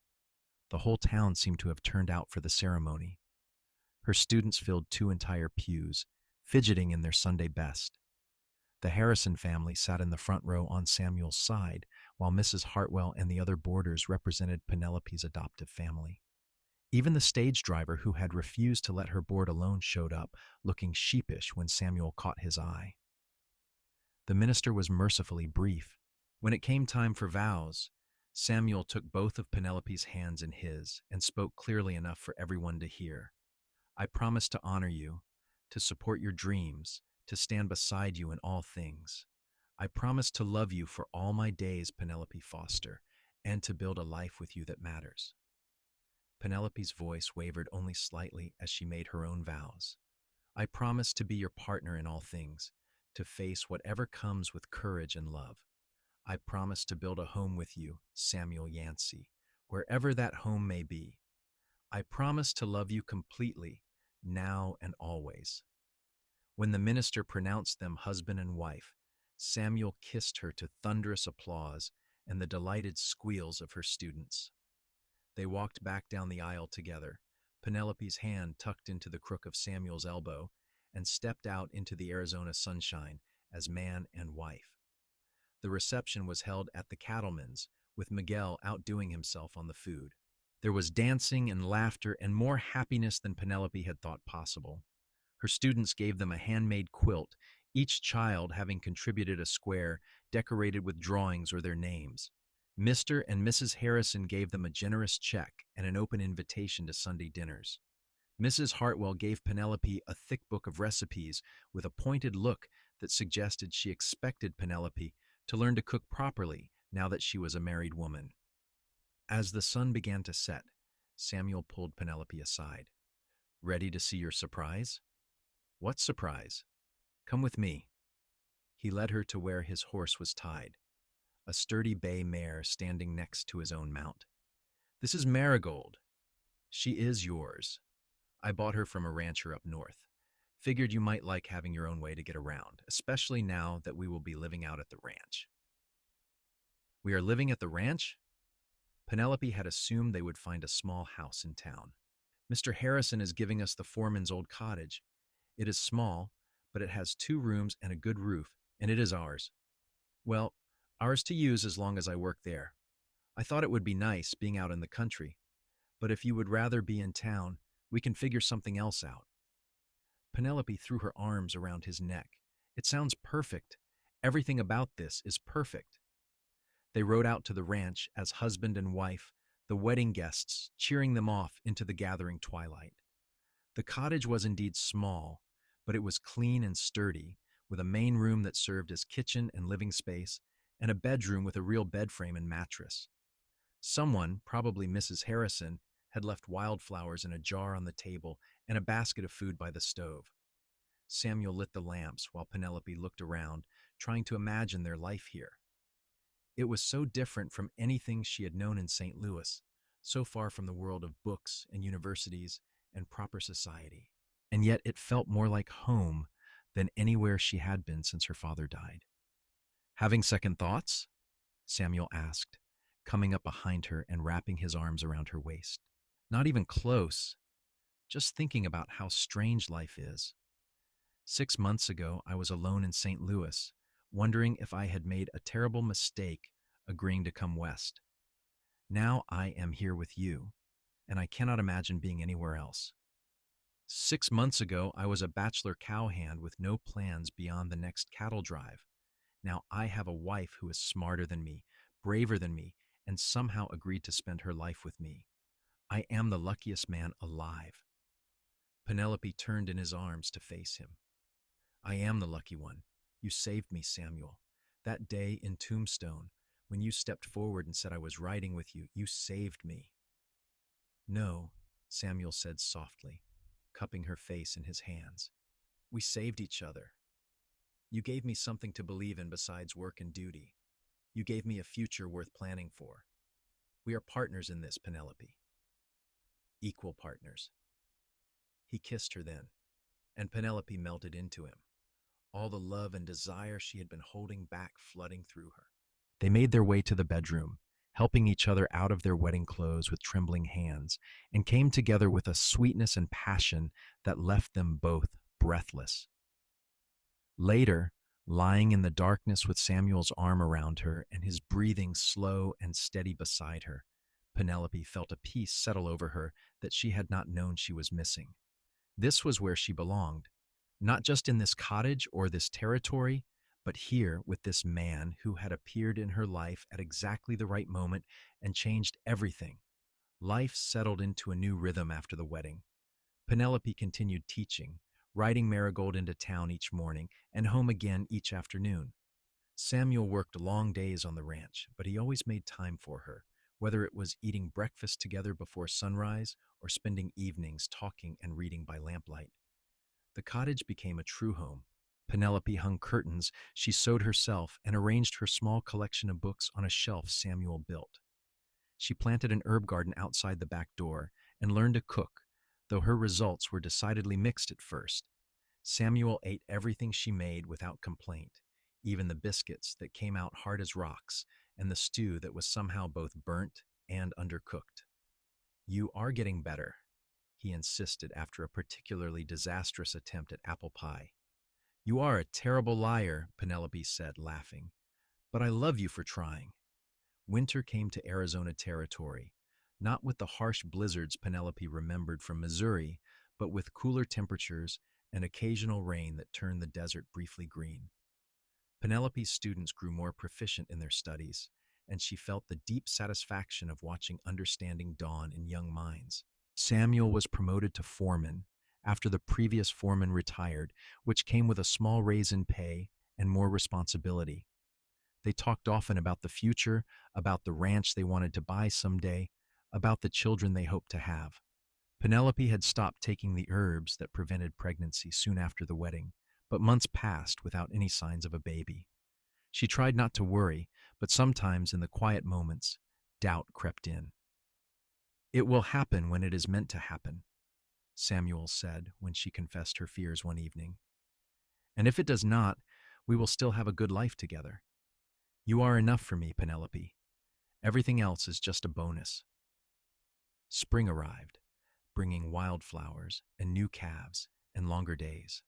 The whole town seemed to have turned out for the ceremony. Her students filled 2 entire pews, fidgeting in their Sunday best. The Harrison family sat in the front row on Samuel's side, while Mrs. Hartwell and the other boarders represented Penelope's adoptive family. Even the stage driver who had refused to let her board alone showed up, looking sheepish when Samuel caught his eye. The minister was mercifully brief. When it came time for vows, Samuel took both of Penelope's hands in his and spoke clearly enough for everyone to hear. I promise to honor you, to support your dreams, to stand beside you in all things. I promise to love you for all my days, Penelope Foster, and to build a life with you that matters. Penelope's voice wavered only slightly as she made her own vows. I promise to be your partner in all things, to face whatever comes with courage and love. I promise to build a home with you, Samuel Yancy, wherever that home may be. I promise to love you completely, now and always. When the minister pronounced them husband and wife, Samuel kissed her to thunderous applause and the delighted squeals of her students. They walked back down the aisle together, Penelope's hand tucked into the crook of Samuel's elbow, and stepped out into the Arizona sunshine as man and wife. The reception was held at the Cattleman's, with Miguel outdoing himself on the food. There was dancing and laughter and more happiness than Penelope had thought possible. Her students gave them a handmade quilt, each child having contributed a square decorated with drawings or their names. Mr. and Mrs. Harrison gave them a generous check and an open invitation to Sunday dinners. Mrs. Hartwell gave Penelope a thick book of recipes with a pointed look that suggested she expected Penelope to learn to cook properly now that she was a married woman. As the sun began to set, Samuel pulled Penelope aside. Ready to see your surprise? What surprise? Come with me. He led her to where his horse was tied, a sturdy bay mare standing next to his own mount. This is Marigold. She is yours. I bought her from a rancher up north. Figured you might like having your own way to get around, especially now that we will be living out at the ranch. We are living at the ranch? Penelope had assumed they would find a small house in town. Mr. Harrison is giving us the foreman's old cottage. It is small, but it has 2 rooms and a good roof, and it is ours. Well, ours to use as long as I work there. I thought it would be nice being out in the country, but if you would rather be in town, we can figure something else out. Penelope threw her arms around his neck. It sounds perfect. Everything about this is perfect. They rode out to the ranch as husband and wife, the wedding guests cheering them off into the gathering twilight. The cottage was indeed small, but it was clean and sturdy, with a main room that served as kitchen and living space, and a bedroom with a real bed frame and mattress. Someone, probably Mrs. Harrison, had left wildflowers in a jar on the table and a basket of food by the stove. Samuel lit the lamps while Penelope looked around, trying to imagine their life here. It was so different from anything she had known in St. Louis, so far from the world of books and universities and proper society. And yet it felt more like home than anywhere she had been since her father died. Having second thoughts? Samuel asked, coming up behind her and wrapping his arms around her waist. Not even close, just thinking about how strange life is. 6 months ago, I was alone in St. Louis, wondering if I had made a terrible mistake agreeing to come west. Now I am here with you, and I cannot imagine being anywhere else. 6 months ago, I was a bachelor cowhand with no plans beyond the next cattle drive. Now I have a wife who is smarter than me, braver than me, and somehow agreed to spend her life with me. I am the luckiest man alive. Penelope turned in his arms to face him. I am the lucky one. You saved me, Samuel. That day in Tombstone, when you stepped forward and said I was riding with you, you saved me. No, Samuel said softly, cupping her face in his hands. We saved each other. You gave me something to believe in besides work and duty. You gave me a future worth planning for. We are partners in this, Penelope. Equal partners. He kissed her then, and Penelope melted into him, all the love and desire she had been holding back flooding through her. They made their way to the bedroom, helping each other out of their wedding clothes with trembling hands, and came together with a sweetness and passion that left them both breathless. Later, lying in the darkness with Samuel's arm around her and his breathing slow and steady beside her, Penelope felt a peace settle over her that she had not known she was missing. This was where she belonged, not just in this cottage or this territory, but here with this man who had appeared in her life at exactly the right moment and changed everything. Life settled into a new rhythm after the wedding. Penelope continued teaching, riding Marigold into town each morning and home again each afternoon. Samuel worked long days on the ranch, but he always made time for her, whether it was eating breakfast together before sunrise or spending evenings talking and reading by lamplight. The cottage became a true home. Penelope hung curtains she sewed herself and arranged her small collection of books on a shelf Samuel built. She planted an herb garden outside the back door and learned to cook, though her results were decidedly mixed at first. Samuel ate everything she made without complaint, even the biscuits that came out hard as rocks and the stew that was somehow both burnt and undercooked. "You are getting better," he insisted after a particularly disastrous attempt at apple pie. "You are a terrible liar," Penelope said, laughing, "but I love you for trying." Winter came to Arizona territory, not with the harsh blizzards Penelope remembered from Missouri, but with cooler temperatures and occasional rain that turned the desert briefly green. Penelope's students grew more proficient in their studies, and she felt the deep satisfaction of watching understanding dawn in young minds. Samuel was promoted to foreman after the previous foreman retired, which came with a small raise in pay and more responsibility. They talked often about the future, about the ranch they wanted to buy someday, about the children they hoped to have. Penelope had stopped taking the herbs that prevented pregnancy soon after the wedding, but months passed without any signs of a baby. She tried not to worry, but sometimes in the quiet moments, doubt crept in. "It will happen when it is meant to happen," Samuel said when she confessed her fears one evening. "And if it does not, we will still have a good life together. You are enough for me, Penelope. Everything else is just a bonus." Spring arrived, bringing wildflowers and new calves and longer days.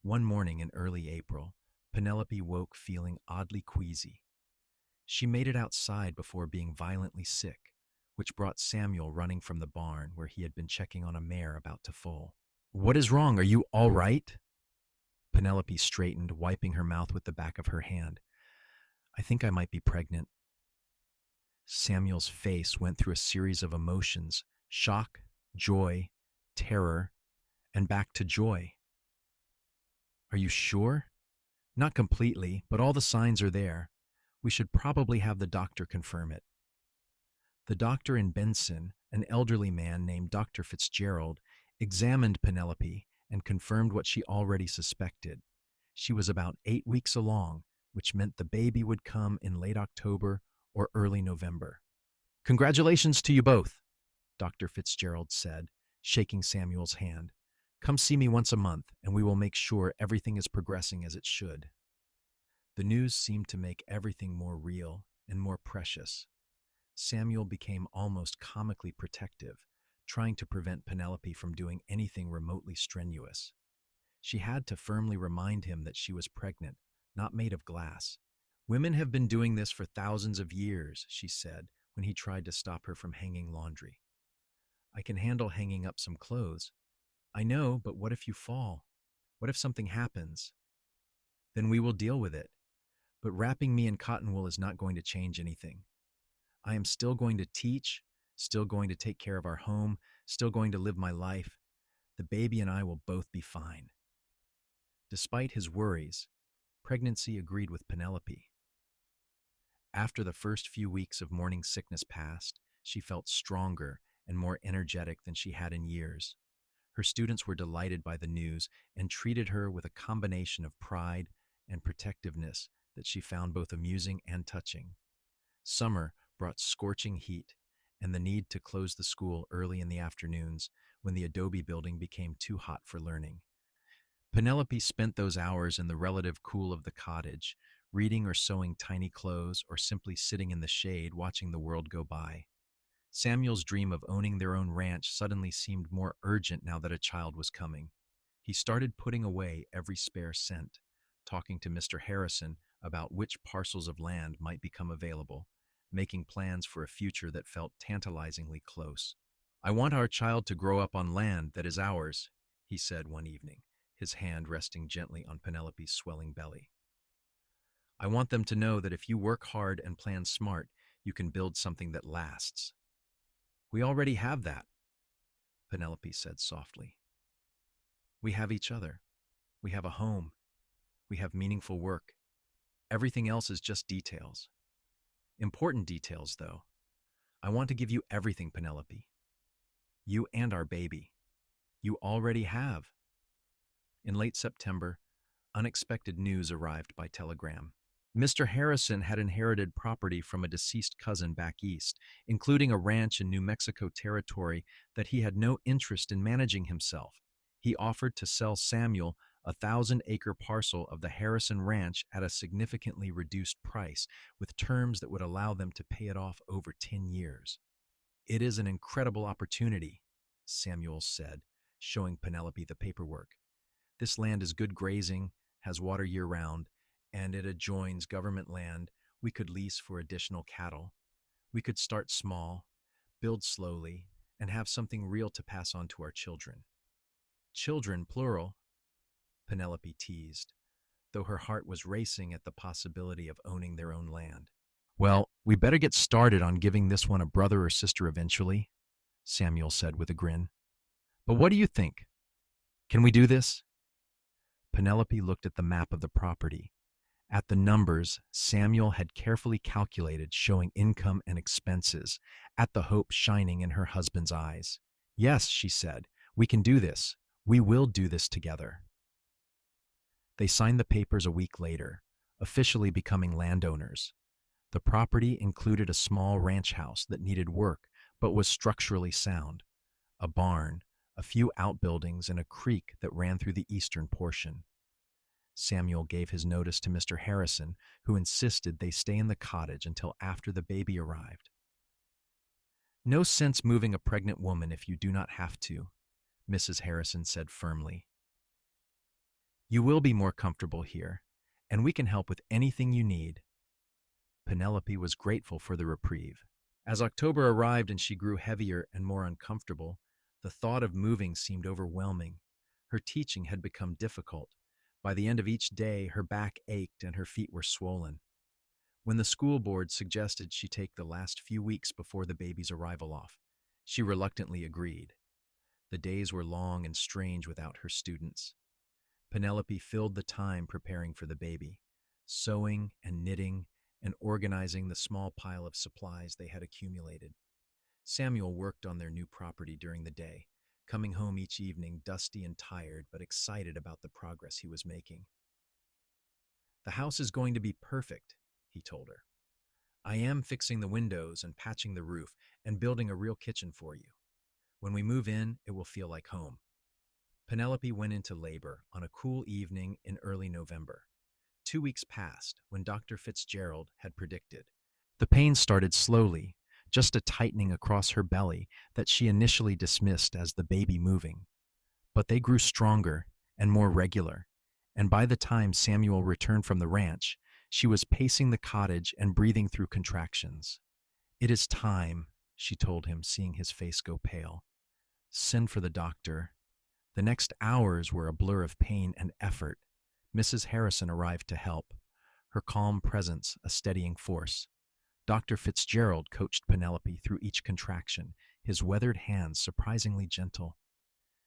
One morning in early April, Penelope woke feeling oddly queasy. She made it outside before being violently sick, which brought Samuel running from the barn where he had been checking on a mare about to foal. "What is wrong? Are you all right?" Penelope straightened, wiping her mouth with the back of her hand. "I think I might be pregnant." Samuel's face went through a series of emotions: shock, joy, terror, and back to joy. "Are you sure?" "Not completely, but all the signs are there. We should probably have the doctor confirm it." The doctor in Benson, an elderly man named Dr. Fitzgerald, examined Penelope and confirmed what she already suspected. She was about 8 weeks along, which meant the baby would come in late October or early November. "Congratulations to you both," Dr. Fitzgerald said, shaking Samuel's hand. "Come see me once a month, and we will make sure everything is progressing as it should." The news seemed to make everything more real and more precious. Samuel became almost comically protective, trying to prevent Penelope from doing anything remotely strenuous. She had to firmly remind him that she was pregnant, not made of glass. "Women have been doing this for thousands of years," she said when he tried to stop her from hanging laundry. "I can handle hanging up some clothes." "I know, but what if you fall? What if something happens?" "Then we will deal with it. But wrapping me in cotton wool is not going to change anything. I am still going to teach, still going to take care of our home, still going to live my life. The baby and I will both be fine." Despite his worries, pregnancy agreed with Penelope. After the first few weeks of morning sickness passed, she felt stronger and more energetic than she had in years. Her students were delighted by the news and treated her with a combination of pride and protectiveness that she found both amusing and touching. Summer brought scorching heat and the need to close the school early in the afternoons when the adobe building became too hot for learning. Penelope spent those hours in the relative cool of the cottage, reading or sewing tiny clothes, or simply sitting in the shade watching the world go by. Samuel's dream of owning their own ranch suddenly seemed more urgent now that a child was coming. He started putting away every spare cent, talking to Mr. Harrison about which parcels of land might become available, making plans for a future that felt tantalizingly close. "I want our child to grow up on land that is ours," he said one evening, his hand resting gently on Penelope's swelling belly. "I want them to know that if you work hard and plan smart, you can build something that lasts." "We already have that," Penelope said softly. "We have each other. We have a home. We have meaningful work. Everything else is just details. Important details, though. I want to give you everything, Penelope. You and our baby. You already have." In late September, unexpected news arrived by telegram. Mr. Harrison had inherited property from a deceased cousin back east, including a ranch in New Mexico territory that he had no interest in managing himself. He offered to sell Samuel a 1,000-acre parcel of the Harrison Ranch at a significantly reduced price, with terms that would allow them to pay it off over 10 years. "It is an incredible opportunity," Samuel said, showing Penelope the paperwork. "This land is good grazing, has water year-round, and it adjoins government land we could lease for additional cattle. We could start small, build slowly, and have something real to pass on to our children." "Children, plural," Penelope teased, though her heart was racing at the possibility of owning their own land. "Well, we better get started on giving this one a brother or sister eventually," Samuel said with a grin. "But what do you think? Can we do this?" Penelope looked at the map of the property, at the numbers Samuel had carefully calculated showing income and expenses, at the hope shining in her husband's eyes. "Yes," she said, "we can do this. We will do this together." They signed the papers a week later, officially becoming landowners. The property included a small ranch house that needed work but was structurally sound, a barn, a few outbuildings, and a creek that ran through the eastern portion. Samuel gave his notice to Mr. Harrison, who insisted they stay in the cottage until after the baby arrived. "No sense moving a pregnant woman if you do not have to," Mrs. Harrison said firmly. "You will be more comfortable here, and we can help with anything you need." Penelope was grateful for the reprieve. As October arrived and she grew heavier and more uncomfortable, the thought of moving seemed overwhelming. Her teaching had become difficult. By the end of each day, her back ached and her feet were swollen. When the school board suggested she take the last few weeks before the baby's arrival off, she reluctantly agreed. The days were long and strange without her students. Penelope filled the time preparing for the baby, sewing and knitting and organizing the small pile of supplies they had accumulated. Samuel worked on their new property during the day, coming home each evening dusty and tired but excited about the progress he was making. "The house is going to be perfect," he told her. "I am fixing the windows and patching the roof and building a real kitchen for you. When we move in, it will feel like home." Penelope went into labor on a cool evening in early November. 2 weeks passed when Dr. Fitzgerald had predicted. The pain started slowly, just a tightening across her belly that she initially dismissed as the baby moving. But they grew stronger and more regular, and by the time Samuel returned from the ranch, she was pacing the cottage and breathing through contractions. "It is time," she told him, seeing his face go pale. "Send for the doctor." The next hours were a blur of pain and effort. Mrs. Harrison arrived to help, her calm presence a steadying force. Dr. Fitzgerald coached Penelope through each contraction, his weathered hands surprisingly gentle.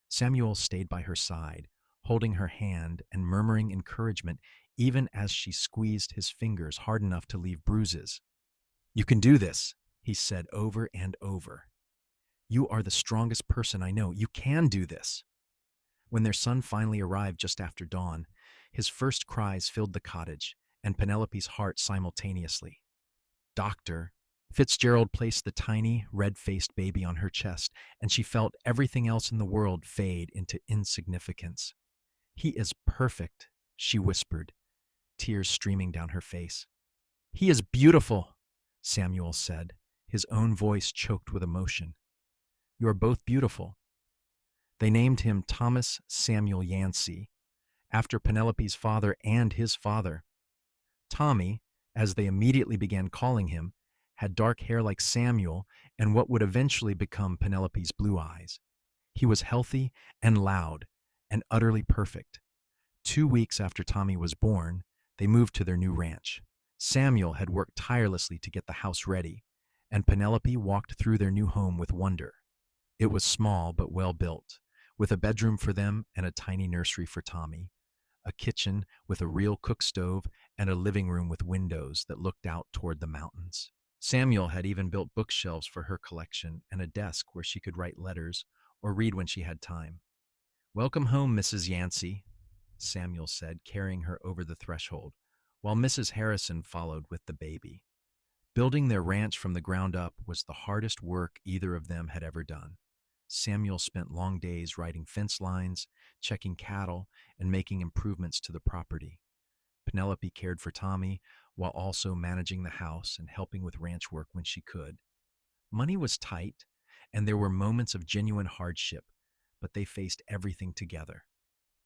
Samuel stayed by her side, holding her hand and murmuring encouragement even as she squeezed his fingers hard enough to leave bruises. "You can do this," he said over and over. "You are the strongest person I know. You can do this." When their son finally arrived just after dawn, his first cries filled the cottage and Penelope's heart simultaneously. "Doctor." Fitzgerald placed the tiny, red-faced baby on her chest, and she felt everything else in the world fade into insignificance. "He is perfect," she whispered, tears streaming down her face. "He is beautiful," Samuel said, his own voice choked with emotion. "You are both beautiful." They named him Thomas Samuel Yancy, after Penelope's father and his father. Tommy, as they immediately began calling him, had dark hair like Samuel and what would eventually become Penelope's blue eyes. He was healthy and loud and utterly perfect. 2 weeks after Tommy was born, they moved to their new ranch. Samuel had worked tirelessly to get the house ready, and Penelope walked through their new home with wonder. It was small but well built, with a bedroom for them and a tiny nursery for Tommy, a kitchen with a real cook stove, and a living room with windows that looked out toward the mountains. Samuel had even built bookshelves for her collection and a desk where she could write letters or read when she had time. "Welcome home, Mrs. Yancey," Samuel said, carrying her over the threshold, while Mrs. Harrison followed with the baby. Building their ranch from the ground up was the hardest work either of them had ever done. Samuel spent long days writing fence lines, checking cattle, and making improvements to the property. Penelope cared for Tommy while also managing the house and helping with ranch work when she could. Money was tight, and there were moments of genuine hardship, but they faced everything together.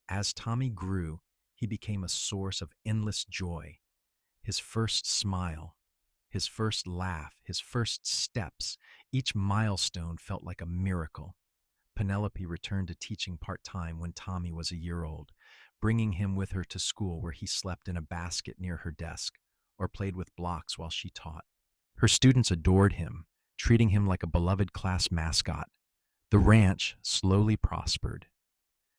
As Tommy grew, he became a source of endless joy. His first smile, his first laugh, his first steps, each milestone felt like a miracle. Penelope returned to teaching part-time when Tommy was a year old, bringing him with her to school where he slept in a basket near her desk or played with blocks while she taught. Her students adored him, treating him like a beloved class mascot. The ranch slowly prospered.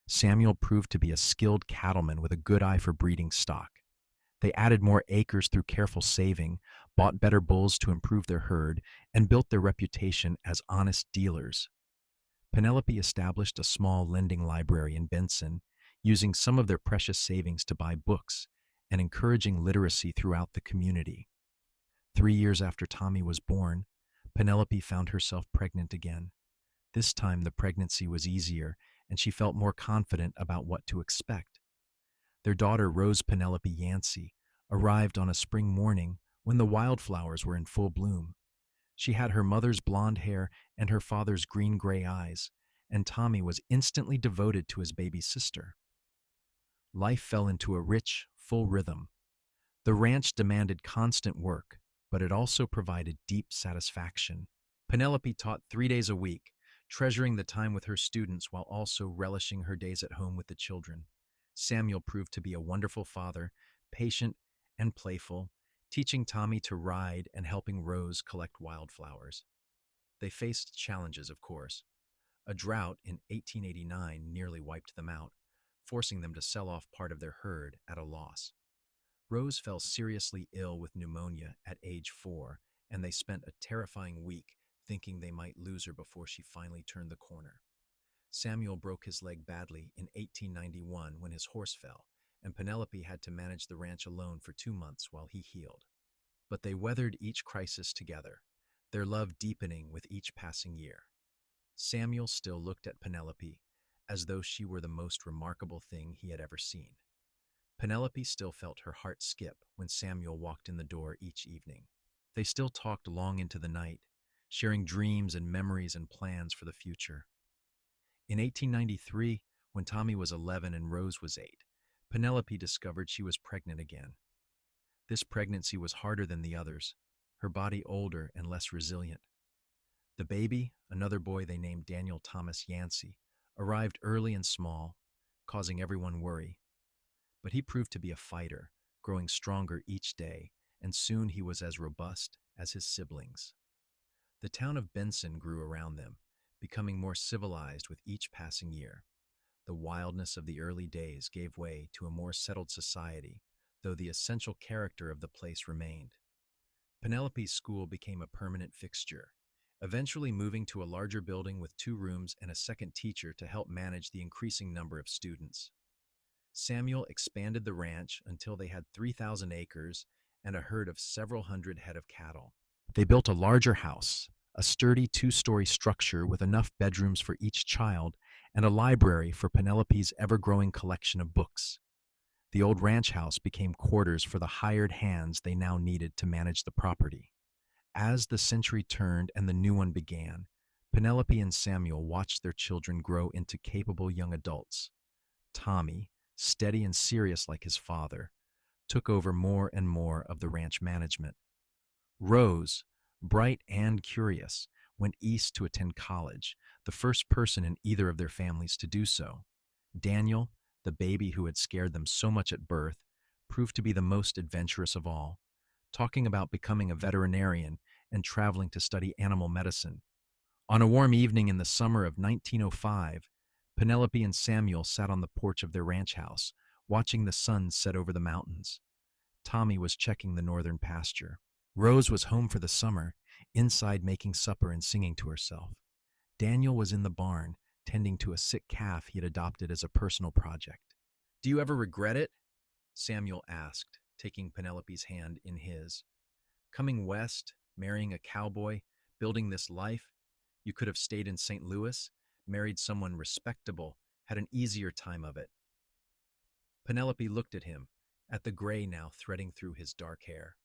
Samuel proved to be a skilled cattleman with a good eye for breeding stock. They added more acres through careful saving, bought better bulls to improve their herd, and built their reputation as honest dealers. Penelope established a small lending library in Benson, using some of their precious savings to buy books and encouraging literacy throughout the community. 3 years after Tommy was born, Penelope found herself pregnant again. This time the pregnancy was easier, and she felt more confident about what to expect. Their daughter, Rose Penelope Yancey, arrived on a spring morning when the wildflowers were in full bloom. She had her mother's blonde hair and her father's green-gray eyes, and Tommy was instantly devoted to his baby sister. Life fell into a rich, full rhythm. The ranch demanded constant work, but it also provided deep satisfaction. Penelope taught 3 days a week, treasuring the time with her students while also relishing her days at home with the children. Samuel proved to be a wonderful father, patient and playful, teaching Tommy to ride and helping Rose collect wildflowers. They faced challenges, of course. A drought in 1889 nearly wiped them out, forcing them to sell off part of their herd at a loss. Rose fell seriously ill with pneumonia at age 4, and they spent a terrifying week thinking they might lose her before she finally turned the corner. Samuel broke his leg badly in 1891 when his horse fell, and Penelope had to manage the ranch alone for 2 months while he healed. But they weathered each crisis together, their love deepening with each passing year. Samuel still looked at Penelope as though she were the most remarkable thing he had ever seen. Penelope still felt her heart skip when Samuel walked in the door each evening. They still talked long into the night, sharing dreams and memories and plans for the future. In 1893, when Tommy was 11 and Rose was 8, Penelope discovered she was pregnant again. This pregnancy was harder than the others, her body older and less resilient. The baby, another boy they named Daniel Thomas Yancey, arrived early and small, causing everyone worry. But he proved to be a fighter, growing stronger each day, and soon he was as robust as his siblings. The town of Benson grew around them, becoming more civilized with each passing year. The wildness of the early days gave way to a more settled society, though the essential character of the place remained. Penelope's school became a permanent fixture, eventually moving to a larger building with 2 rooms and a second teacher to help manage the increasing number of students. Samuel expanded the ranch until they had 3,000 acres and a herd of several hundred head of cattle. They built a larger house, a sturdy 2-story structure with enough bedrooms for each child and a library for Penelope's ever-growing collection of books. The old ranch house became quarters for the hired hands they now needed to manage the property. As the century turned and the new one began, Penelope and Samuel watched their children grow into capable young adults. Tommy, steady and serious like his father, took over more and more of the ranch management. Rose, bright and curious, went east to attend college, the first person in either of their families to do so. Daniel, the baby who had scared them so much at birth, proved to be the most adventurous of all, talking about becoming a veterinarian and traveling to study animal medicine. On a warm evening in the summer of 1905, Penelope and Samuel sat on the porch of their ranch house, watching the sun set over the mountains. Tommy was checking the northern pasture. Rose was home for the summer, inside making supper and singing to herself. Daniel was in the barn, tending to a sick calf he had adopted as a personal project. "Do you ever regret it?" Samuel asked, taking Penelope's hand in his. "Coming west, marrying a cowboy, building this life? You could have stayed in St. Louis, married someone respectable, had an easier time of it." Penelope looked at him, at the gray now threading through his dark hair,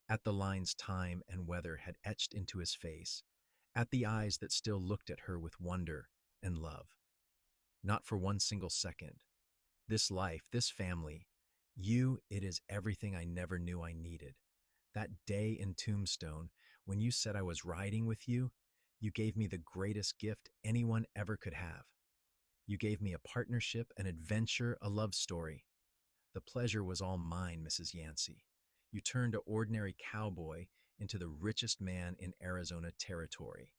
at the lines time and weather had etched into his face, at the eyes that still looked at her with wonder and love. "Not for one single second. This life, this family, it is everything I never knew I needed. That day in Tombstone, when you said I was riding with you gave me the greatest gift anyone ever could have. You gave me a partnership, an adventure, a love story. The pleasure was all mine, Mrs. Yancy. You turned an ordinary cowboy into the richest man in Arizona territory.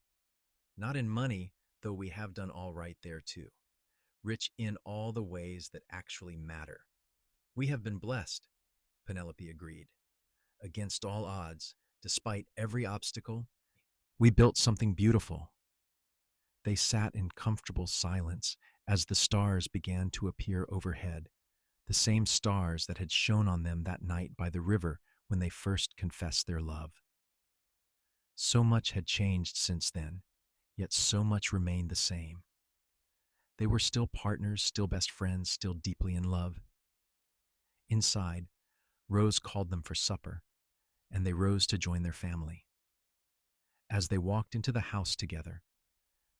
Not in money, though we have done all right there too. Rich in all the ways that actually matter." "We have been blessed," Penelope agreed. "Against all odds, despite every obstacle, we built something beautiful." They sat in comfortable silence as the stars began to appear overhead, the same stars that had shone on them that night by the river when they first confessed their love. So much had changed since then, yet so much remained the same. They were still partners, still best friends, still deeply in love. Inside, Rose called them for supper, and they rose to join their family. As they walked into the house together,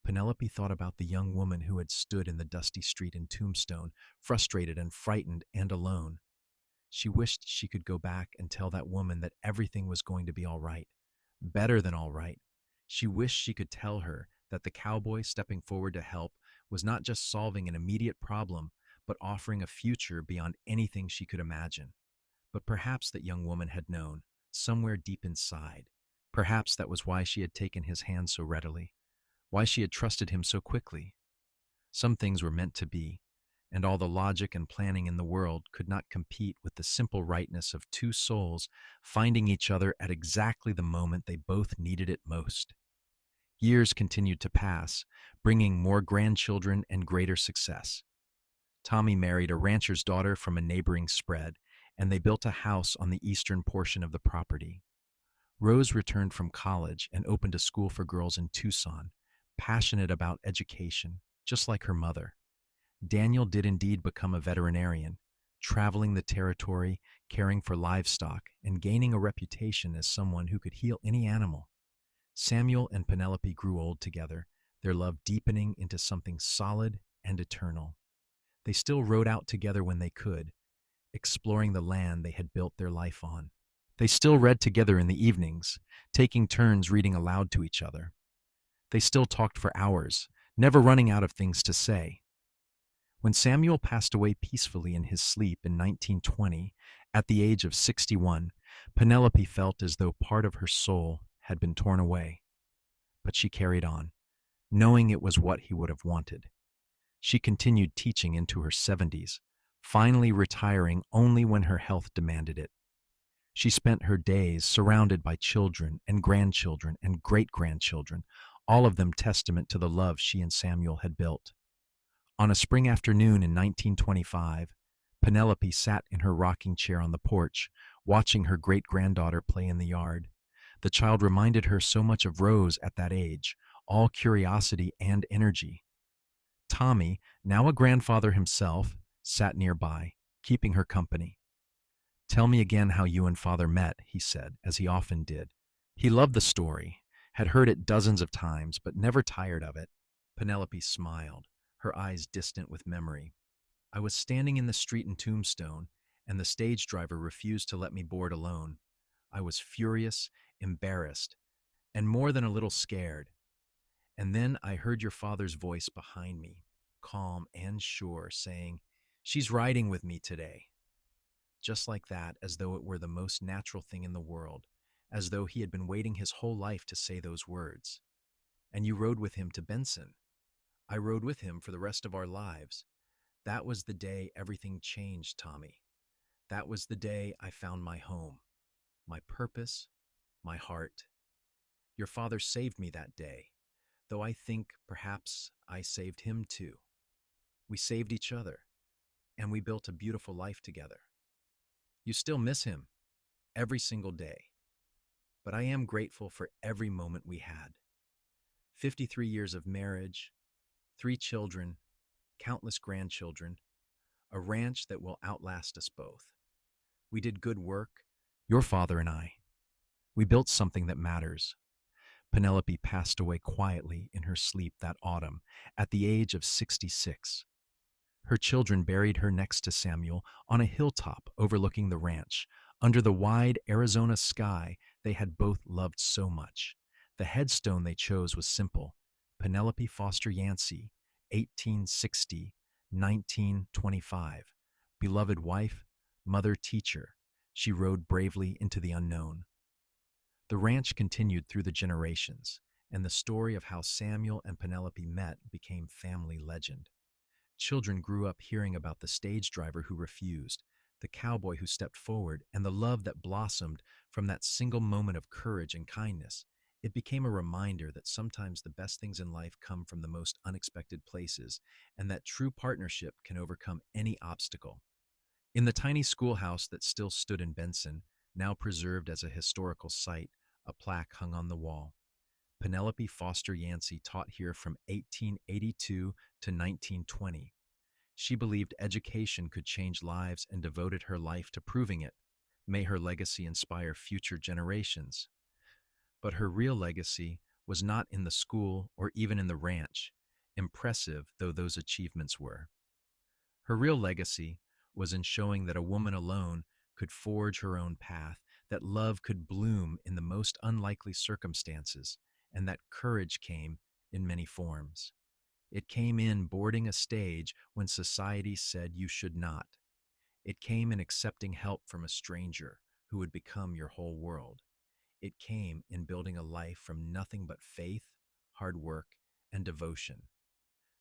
Penelope thought about the young woman who had stood in the dusty street in Tombstone, frustrated and frightened and alone. She wished she could go back and tell that woman that everything was going to be all right, better than all right. She wished she could tell her that the cowboy stepping forward to help was not just solving an immediate problem, but offering a future beyond anything she could imagine. But perhaps that young woman had known, somewhere deep inside. Perhaps that was why she had taken his hand so readily, why she had trusted him so quickly. Some things were meant to be, and all the logic and planning in the world could not compete with the simple rightness of two souls finding each other at exactly the moment they both needed it most. Years continued to pass, bringing more grandchildren and greater success. Tommy married a rancher's daughter from a neighboring spread, and they built a house on the eastern portion of the property. Rose returned from college and opened a school for girls in Tucson, passionate about education, just like her mother. Daniel did indeed become a veterinarian, traveling the territory, caring for livestock, and gaining a reputation as someone who could heal any animal. Samuel and Penelope grew old together, their love deepening into something solid and eternal. They still rode out together when they could, exploring the land they had built their life on. They still read together in the evenings, taking turns reading aloud to each other. They still talked for hours, never running out of things to say. When Samuel passed away peacefully in his sleep in 1920, at the age of 61, Penelope felt as though part of her soul had been torn away. But she carried on, knowing it was what he would have wanted. She continued teaching into her 70s, finally retiring only when her health demanded it. She spent her days surrounded by children and grandchildren and great-grandchildren, all of them testament to the love she and Samuel had built. On a spring afternoon in 1925, Penelope sat in her rocking chair on the porch, watching her great-granddaughter play in the yard. The child reminded her so much of Rose at that age, all curiosity and energy. Tommy, now a grandfather himself, sat nearby. keeping her company. "Tell me again how you and Father met," he said, as he often did. He loved the story, had heard it dozens of times, but never tired of it. Penelope smiled, her eyes distant with memory. "I was standing in the street in Tombstone, and the stage driver refused to let me board alone. I was furious, embarrassed, and more than a little scared. And then I heard your father's voice behind me, calm and sure, saying, 'She's riding with me today.' Just like that, as though it were the most natural thing in the world, as though he had been waiting his whole life to say those words. And you rode with him to Benson. I rode with him for the rest of our lives. That was the day everything changed, Tommy. That was the day I found my home, my purpose, my heart. Your father saved me that day, though I think perhaps I saved him too. We saved each other, and we built a beautiful life together. You still miss him every single day, but I am grateful for every moment we had. 53 years of marriage, 3 children, countless grandchildren, a ranch that will outlast us both. We did good work, your father and I. We built something that matters." Penelope passed away quietly in her sleep that autumn at the age of 66. Her children buried her next to Samuel on a hilltop overlooking the ranch, under the wide Arizona sky they had both loved so much. The headstone they chose was simple: Penelope Foster Yancy, 1860 1925. Beloved wife, mother, teacher, she rode bravely into the unknown. The ranch continued through the generations, and the story of how Samuel and Penelope met became family legend. Children grew up hearing about the stage driver who refused, the cowboy who stepped forward, and the love that blossomed from that single moment of courage and kindness. It became a reminder that sometimes the best things in life come from the most unexpected places, and that true partnership can overcome any obstacle. In the tiny schoolhouse that still stood in Benson, now preserved as a historical site, a plaque hung on the wall. Penelope Foster Yancey taught here from 1882 to 1920. She believed education could change lives and devoted her life to proving it. May her legacy inspire future generations. But her real legacy was not in the school or even in the ranch, impressive though those achievements were. Her real legacy was in showing that a woman alone could forge her own path, that love could bloom in the most unlikely circumstances, and that courage came in many forms. It came in boarding a stage when society said you should not. It came in accepting help from a stranger who would become your whole world. It came in building a life from nothing but faith, hard work, and devotion.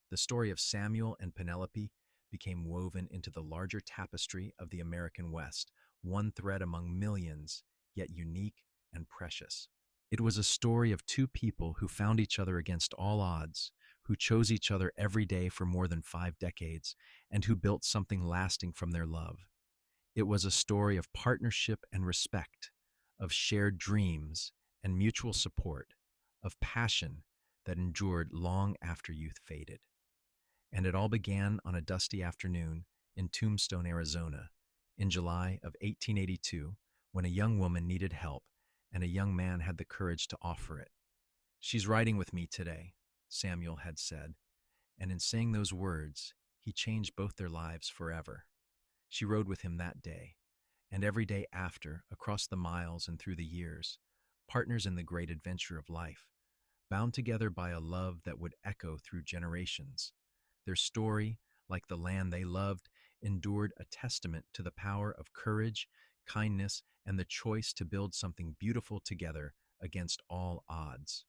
The story of Samuel and Penelope became woven into the larger tapestry of the American West, one thread among millions, yet unique and precious. It was a story of two people who found each other against all odds, who chose each other every day for more than 5 decades, and who built something lasting from their love. It was a story of partnership and respect, of shared dreams and mutual support, of passion that endured long after youth faded. And it all began on a dusty afternoon in Tombstone, Arizona, in July of 1882, when a young woman needed help and a young man had the courage to offer it. "She's riding with me today," Samuel had said, and in saying those words, he changed both their lives forever. She rode with him that day, and every day after, across the miles and through the years, partners in the great adventure of life, bound together by a love that would echo through generations. Their story, like the land they loved, endured a testament to the power of courage, kindness, and the choice to build something beautiful together against all odds.